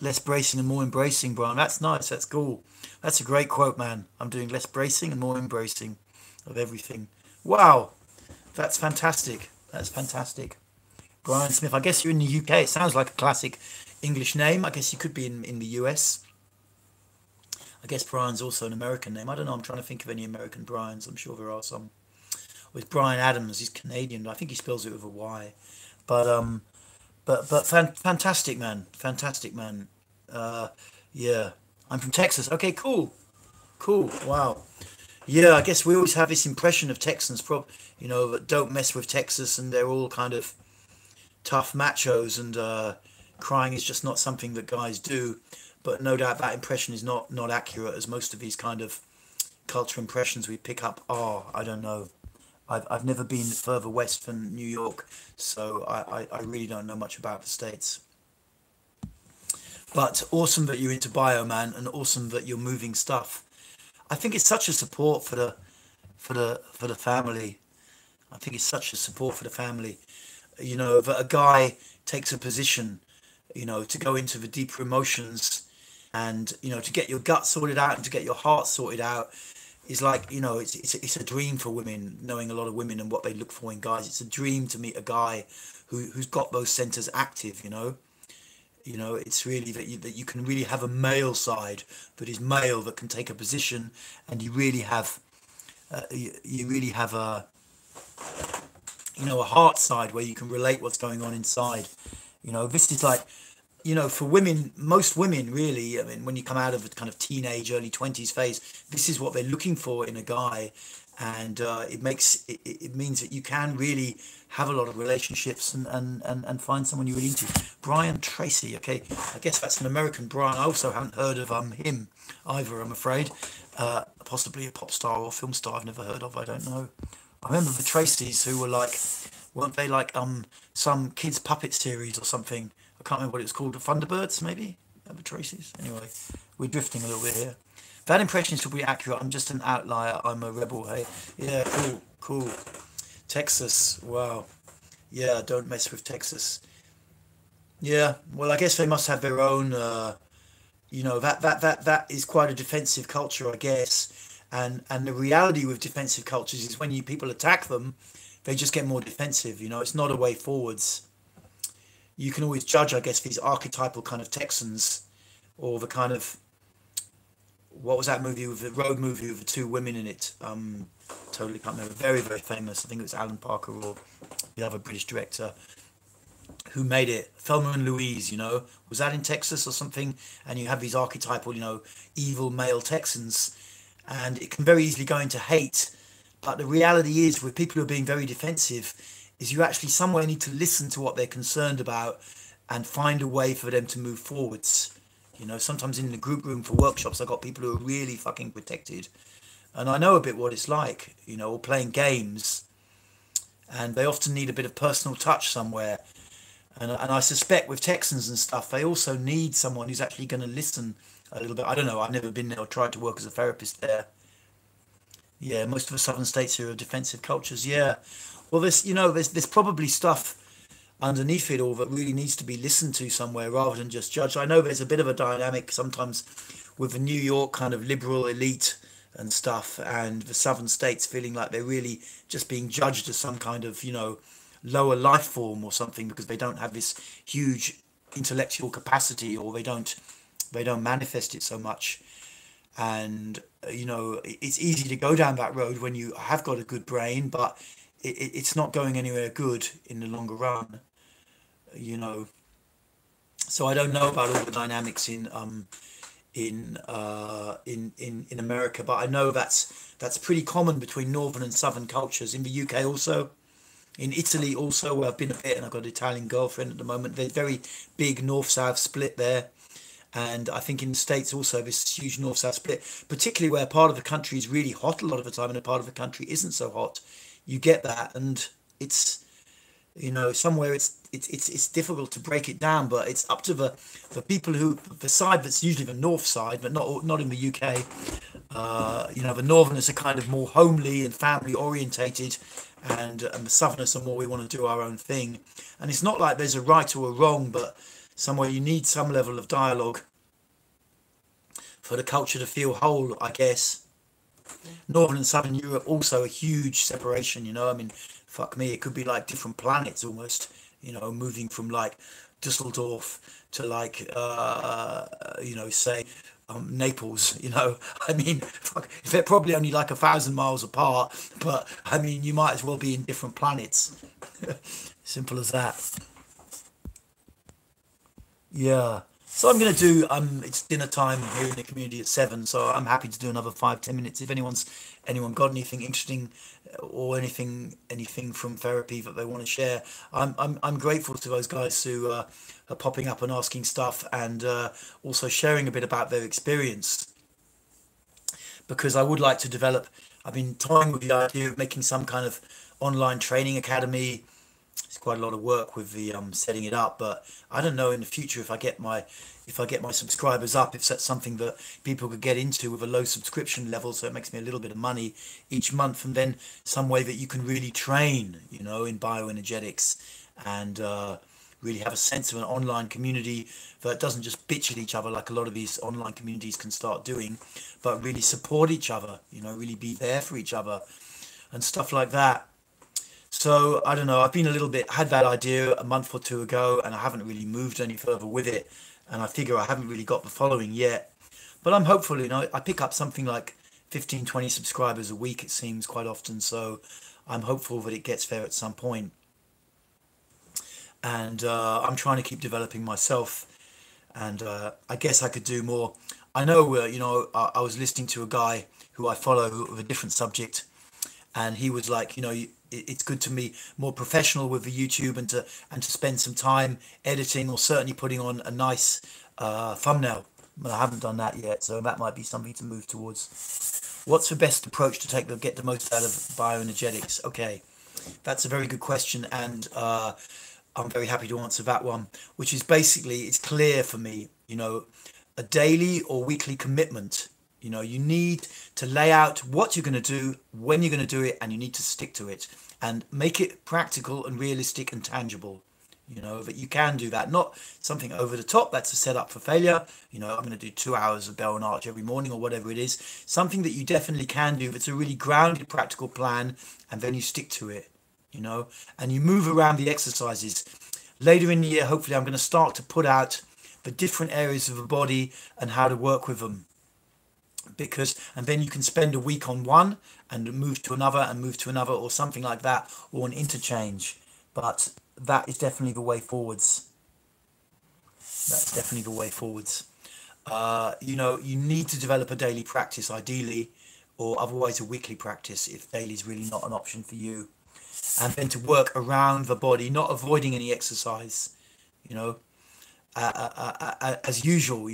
Less bracing and more embracing, Brian. That's nice. That's cool. That's a great quote, man. I'm doing less bracing and more embracing of everything. Wow, that's fantastic. That's fantastic. Brian Smith. I guess you're in the UK. It sounds like a classic English name. I guess you could be in the US. I guess Brian's also an American name. I don't know. I'm trying to think of any American Brians. I'm sure there are some. With Brian Adams, he's Canadian. I think he spells it with a Y. But fantastic, man. Fantastic, man. Yeah, I'm from Texas. Okay, cool, cool. Wow. Yeah, I guess we always have this impression of Texans, that don't mess with Texas, and they're all kind of tough machos, and crying is just not something that guys do. But no doubt that impression is not accurate, as most of these kind of culture impressions we pick up are. I don't know. I've never been further west than New York, so I really don't know much about the States. But awesome that you're into bio, man, and awesome that you're moving stuff. I think it's such a support for the family. I think it's such a support for the family. That a guy takes a position, to go into the deeper emotions, and to get your gut sorted out and to get your heart sorted out is like, it's a dream for women. Knowing a lot of women and what they look for in guys, it's a dream to meet a guy who's got those centers active. It's really that you can really have a male side that is male, that can take a position, and you really have a heart side where you can relate what's going on inside. This is like, for women, most women really, I mean, when you come out of a kind of teenage, early 20s phase, this is what they're looking for in a guy. And it means that you can really have a lot of relationships, and find someone you're really into. Brian Tracy, okay, I guess that's an American Brian. I also haven't heard of him either, I'm afraid. Possibly a pop star or film star I've never heard of, I don't know. I remember the Tracys, who were like, weren't they like some kids puppet series or something? I can't remember what it was called. The Thunderbirds, maybe? The Tracys. Anyway, we're drifting a little bit here. That impression should be accurate. I'm just an outlier. I'm a rebel. Hey, yeah, cool, cool. Texas, wow. Yeah, don't mess with Texas. Yeah, well, I guess they must have their own. That is quite a defensive culture, I guess. And the reality with defensive cultures is when you people attack them, they just get more defensive. It's not a way forwards. You can always judge, I guess, these archetypal kind of Texans, or the kind of, what was that movie with the road movie with the two women in it? Totally can't remember. Very, very famous. I think it was Alan Parker or the other British director who made it. Thelma and Louise, was that in Texas or something? And you have these archetypal, evil male Texans, and it can very easily go into hate. But the reality is, with people who are being very defensive, is you actually somewhere need to listen to what they're concerned about and find a way for them to move forwards. Sometimes in the group room for workshops, I got people who are really fucking protected, and I know a bit what it's like, or playing games, and they often need a bit of personal touch somewhere. And I suspect with Texans and stuff, they also need someone who's actually going to listen a little bit. I don't know. I've never been there or tried to work as a therapist there. Yeah, most of the southern states here are defensive cultures. Yeah. Well, there's probably stuff underneath it all that really needs to be listened to somewhere rather than just judged. I know there's a bit of a dynamic sometimes with the New York kind of liberal elite and stuff, and the southern states feeling like they're really just being judged as some kind of, lower life form or something, because they don't have this huge intellectual capacity, or they don't manifest it so much. And it's easy to go down that road when you have got a good brain, but it's not going anywhere good in the longer run. you know so I don't know about all the dynamics in America, but I know that's pretty common between northern and southern cultures. In the UK also, in Italy also, where I've been a bit, and I've got an Italian girlfriend at the moment. There's very big north-south split there. And I think in the States also, this huge north-south split, particularly where part of the country is really hot a lot of the time and a part of the country isn't so hot. You get that, and it's, somewhere it's difficult to break it down, but it's up to the people who, the side that's usually the north side, but not in the UK. The northerners are kind of more homely and family orientated, and the southerners are more, we want to do our own thing. And it's not like there's a right or a wrong, but somewhere you need some level of dialogue for the culture to feel whole, I guess. Northern and Southern Europe also a huge separation. I mean, fuck me, it could be like different planets almost. Moving from like Dusseldorf to like say Naples. I mean, fuck, they're probably only like 1,000 miles apart, but I mean, you might as well be in different planets. Simple as that. Yeah. So I'm going to do, it's dinner time here in the community at 7, so I'm happy to do another 5-10 minutes. If anyone got anything interesting or anything from therapy that they want to share, I'm grateful to those guys who are popping up and asking stuff, and also sharing a bit about their experience, because I would like to develop. I've been toying with the idea of making some kind of online training academy. It's quite a lot of work with the setting it up, but I don't know in the future if I get my subscribers up, if that's something that people could get into with a low subscription level, so it makes me a little bit of money each month, and then some way that you can really train, in bioenergetics, and really have a sense of an online community that doesn't just bitch at each other like a lot of these online communities can start doing, but really support each other, really be there for each other and stuff like that. So I don't know. I've been a little bit had that idea a month or two ago, and I haven't really moved any further with it. And I figure I haven't really got the following yet, but I'm hopeful. I pick up something like 15, 20 subscribers a week. It seems quite often, so I'm hopeful that it gets there at some point. And I'm trying to keep developing myself, and I guess I could do more. I know, I was listening to a guy who I follow with a different subject, and he was like, it's good to be more professional with the YouTube, and to spend some time editing, or certainly putting on a nice thumbnail. But I haven't done that yet, so that might be something to move towards. What's the best approach to get the most out of bioenergetics? Okay, that's a very good question, and I'm very happy to answer that one, which is basically, it's clear for me, a daily or weekly commitment. You need to lay out what you're going to do, when you're going to do it, and you need to stick to it and make it practical and realistic and tangible. That you can do that, not something over the top that's a setup for failure. I'm going to do 2 hours of bell and arch every morning, or whatever it is. Something that you definitely can do, that's a really grounded, practical plan, and then you stick to it, and you move around the exercises. Later in the year, hopefully, I'm going to start to put out the different areas of the body and how to work with them. And then you can spend a week on one and move to another and move to another, or something like that, or an interchange. But that is definitely the way forwards. That's definitely the way forwards. You need to develop a daily practice, ideally, or otherwise a weekly practice if daily is really not an option for you. And then to work around the body, not avoiding any exercise. As usual,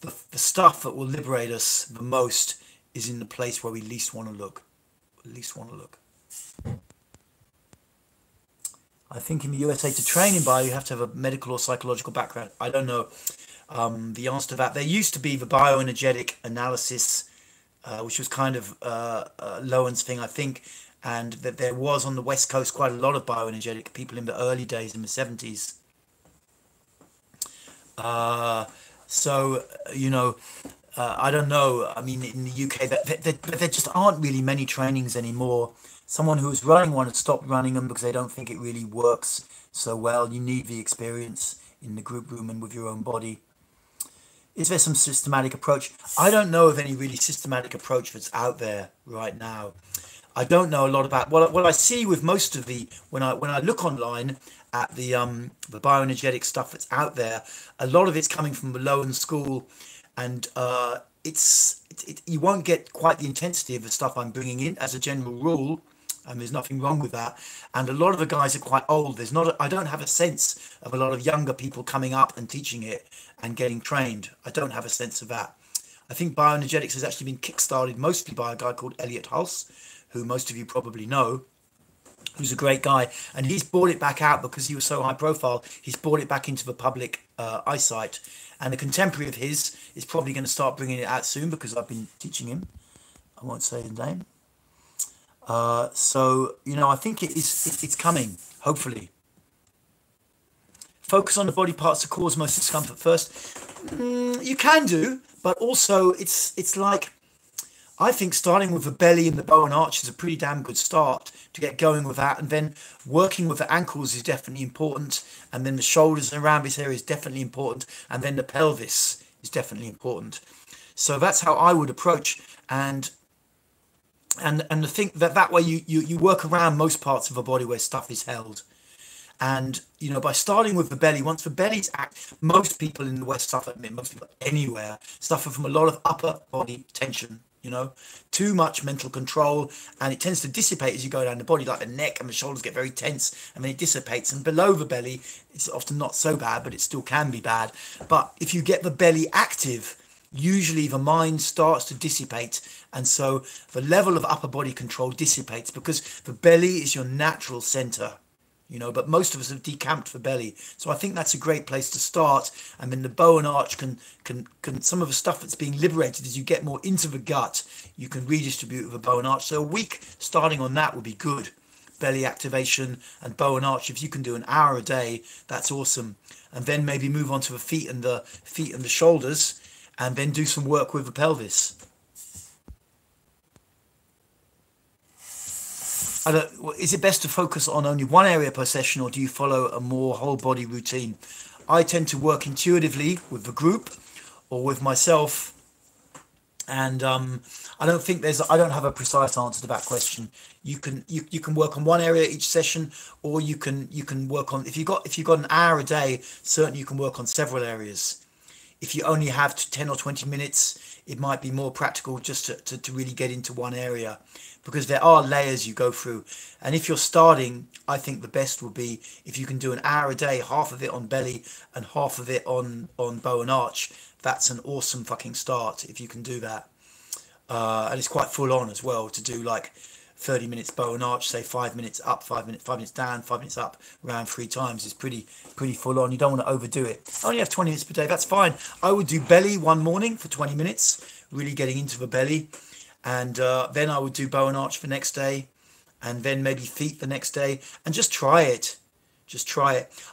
the stuff that will liberate us the most is in the place where we least want to look. I think in the USA, to train in bio, you have to have a medical or psychological background. I don't know the answer to that. There used to be the bioenergetic analysis, which was kind of Lowen's thing, I think, and that there was on the West Coast quite a lot of bioenergetic people in the early days, in the 70s. So, I don't know. I mean, in the UK, there just aren't really many trainings anymore. Someone who's running one has stopped running them because they don't think it really works so well. You need the experience in the group room and with your own body. Is there some systematic approach? I don't know of any really systematic approach that's out there right now. I don't know a lot about what I see with most of when I look online at the bioenergetic stuff that's out there. A lot of it's coming from the Lowen school, and you won't get quite the intensity of the stuff I'm bringing in as a general rule, and there's nothing wrong with that. And a lot of the guys are quite old. I don't have a sense of a lot of younger people coming up and teaching it and getting trained. I don't have a sense of that. I think bioenergetics has actually been kickstarted mostly by a guy called Elliot Hulse, who most of you probably know, who's a great guy, and he's brought it back out because he was so high profile. He's brought it back into the public eyesight, and a contemporary of his is probably going to start bringing it out soon because I've been teaching him. I won't say his name. So I think it's coming, hopefully. Focus on the body parts that cause most discomfort first. You can do, but also it's like, I think starting with the belly and the bow and arch is a pretty damn good start to get going with that, and then working with the ankles is definitely important, and then the shoulders and around this area is definitely important, and then the pelvis is definitely important. So that's how I would approach, and the thing that way you work around most parts of the body where stuff is held. And, you know, by starting with the belly, once the belly's act, most people in the West suffer, I mean, most people anywhere suffer from a lot of upper body tension, you know, too much mental control, and it tends to dissipate as you go down the body, like the neck and the shoulders get very tense, and then it dissipates. And below the belly, it's often not so bad, but it still can be bad. But if you get the belly active, usually the mind starts to dissipate, and so the level of upper body control dissipates, because the belly is your natural center, you know, but most of us have decamped the belly. So I think that's a great place to start. And then the bow and arch can some of the stuff that's being liberated as you get more into the gut, you can redistribute with a bow and arch. So a week starting on that would be good. Belly activation and bow and arch. If you can do an hour a day, that's awesome. And then maybe move on to the feet and the shoulders, and then do some work with the pelvis. Is it best to focus on only one area per session, or do you follow a more whole body routine? I tend to work intuitively with the group or with myself, and I don't have a precise answer to that question. You can work on one area each session, or you can work on, if you got an hour a day, certainly you can work on several areas. If you only have 10 or 20 minutes, it might be more practical just to really get into one area, because there are layers you go through. And if you're starting, I think the best would be if you can do an hour a day, half of it on belly and half of it on bow and arch. That's an awesome fucking start if you can do that. And it's quite full on as well to do like 30 minutes bow and arch, say 5 minutes up, 5 minutes down, 5 minutes up, around 3 times. Is pretty full on. You don't want to overdo it. I only have 20 minutes per day, that's fine. I would do belly one morning for 20 minutes, really getting into the belly, and then I would do bow and arch the next day, and then maybe feet the next day, and just try it.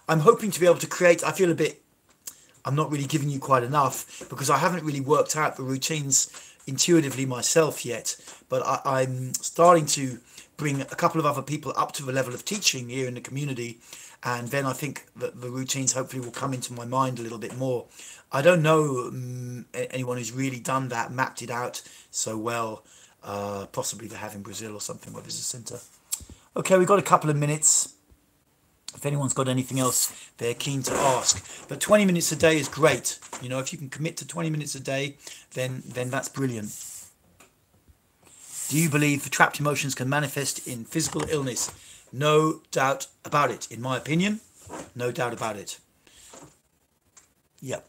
I'm hoping to be able to create, I'm not really giving you quite enough, because I haven't really worked out the routines intuitively myself yet, but I'm starting to bring a couple of other people up to the level of teaching here in the community, and then I think that the routines hopefully will come into my mind a little bit more. I don't know anyone who's really done that, mapped it out so well. Possibly they have in Brazil or something, where there's a center. Okay, we've got a couple of minutes. If anyone's got anything else they're keen to ask. But 20 minutes a day is great. You know, if you can commit to 20 minutes a day, then that's brilliant. Do you believe the trapped emotions can manifest in physical illness? No doubt about it. In my opinion, no doubt about it. Yep,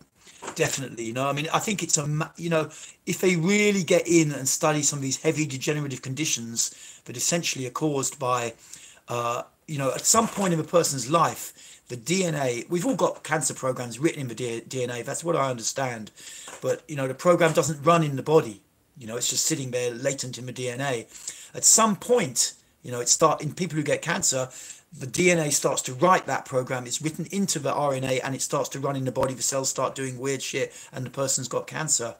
definitely. You know, I mean, I think it's if they really get in and study some of these heavy degenerative conditions that essentially are caused by, at some point in a person's life, the DNA, we've all got cancer programs written in the DNA. That's what I understand. But, the program doesn't run in the body. It's just sitting there latent in the DNA. At some point, in people who get cancer, the DNA starts to write that program. It's written into the RNA and it starts to run in the body. The cells start doing weird shit and the person's got cancer.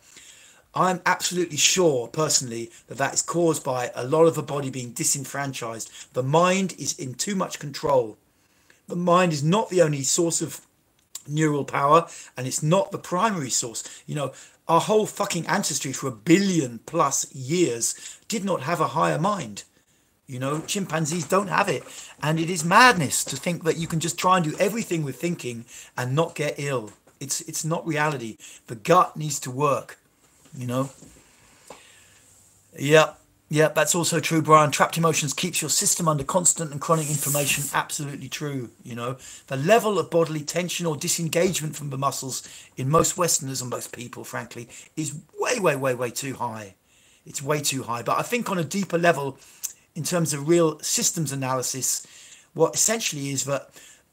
I'm absolutely sure, personally, that is caused by a lot of the body being disenfranchised. The mind is in too much control. The mind is not the only source of neural power, and it's not the primary source. Our whole fucking ancestry for 1 billion plus years did not have a higher mind. Chimpanzees don't have it. And it is madness to think that you can just try and do everything with thinking and not get ill. It's not reality. The gut needs to work. Yeah, that's also true, Brian. Trapped emotions keeps your system under constant and chronic inflammation. Absolutely true. The level of bodily tension or disengagement from the muscles in most Westerners and most people, frankly, is way, way, way, way too high. It's way too high. But I think on a deeper level, in terms of real systems analysis, what essentially is that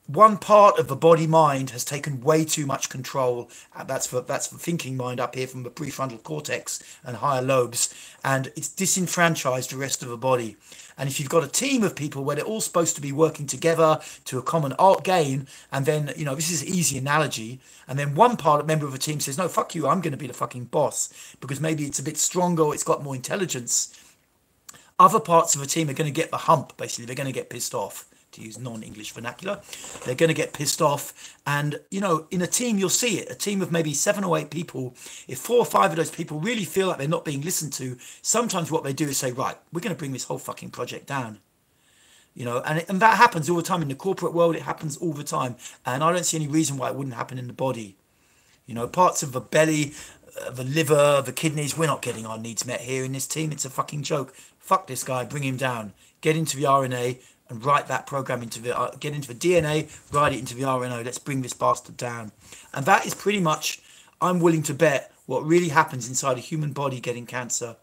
one part of the body mind has taken way too much control. That's the thinking mind up here from the prefrontal cortex and higher lobes, and it's disenfranchised the rest of the body. And if you've got a team of people where they're all supposed to be working together to a common art gain, and then this is an easy analogy, and then one member of a team says, no, fuck you, I'm going to be the fucking boss, because maybe it's a bit stronger or it's got more intelligence. Other parts of a team are going to get the hump. Basically, they're going to get pissed off, to use non-English vernacular. They're going to get pissed off. And, in a team, you'll see it. A team of maybe 7 or 8 people, if 4 or 5 of those people really feel like they're not being listened to, sometimes what they do is say, right, we're going to bring this whole fucking project down. you know, and that happens all the time in the corporate world. It happens all the time, and I don't see any reason why it wouldn't happen in the body. You know, parts of the belly, the liver, the kidneys, we're not getting our needs met here in this team. It's a fucking joke. Fuck this guy, bring him down. Get into the RNA and write that program into the, get into the DNA, write it into the RNA. Let's bring this bastard down. And that is pretty much, I'm willing to bet, what really happens inside a human body getting cancer,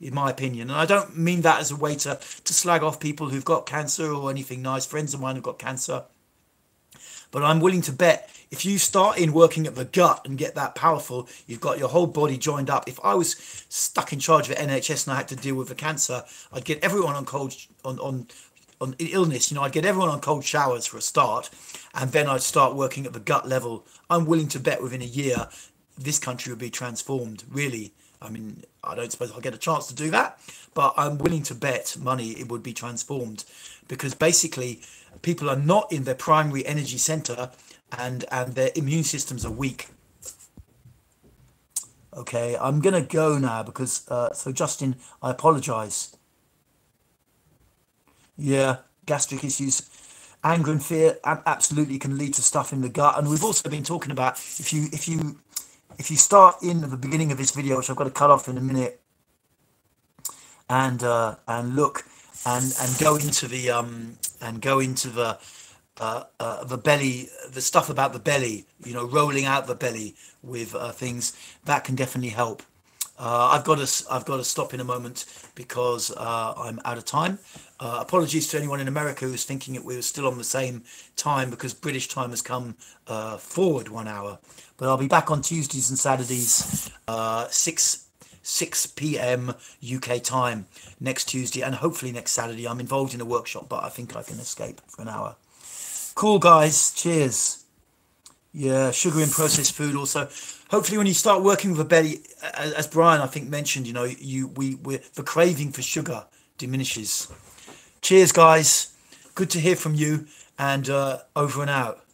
in my opinion. And I don't mean that as a way to slag off people who've got cancer or anything nice. Friends of mine have got cancer. But I'm willing to bet if you start in working at the gut and get that powerful, you've got your whole body joined up. If I was stuck in charge of the NHS and I had to deal with the cancer, I'd get everyone on cold on illness. You know, I'd get everyone on cold showers for a start, and then I'd start working at the gut level. I'm willing to bet within a year this country would be transformed. Really, I mean, I don't suppose I'll get a chance to do that, but I'm willing to bet money it would be transformed, because basically people are not in their primary energy center, and their immune systems are weak. Okay, I'm gonna go now because so Justin, I apologize. Yeah, gastric issues, anger and fear absolutely can lead to stuff in the gut. And we've also been talking about, if you start in at the beginning of this video, which I've got to cut off in a minute, and look and go into the belly, the stuff about the belly, you know, rolling out the belly with things that can definitely help. I've got to stop in a moment because I'm out of time. Apologies to anyone in America who's thinking that we were still on the same time, because British time has come forward 1 hour. But I'll be back on Tuesdays and Saturdays, 6 p.m. UK time next Tuesday, and hopefully next Saturday. I'm involved in a workshop, but I think I can escape for an hour. Cool, guys. Cheers. Yeah, sugar in processed food also. Hopefully when you start working with the belly, as Brian I think mentioned, you know, the craving for sugar diminishes. Cheers, guys. Good to hear from you, and over and out.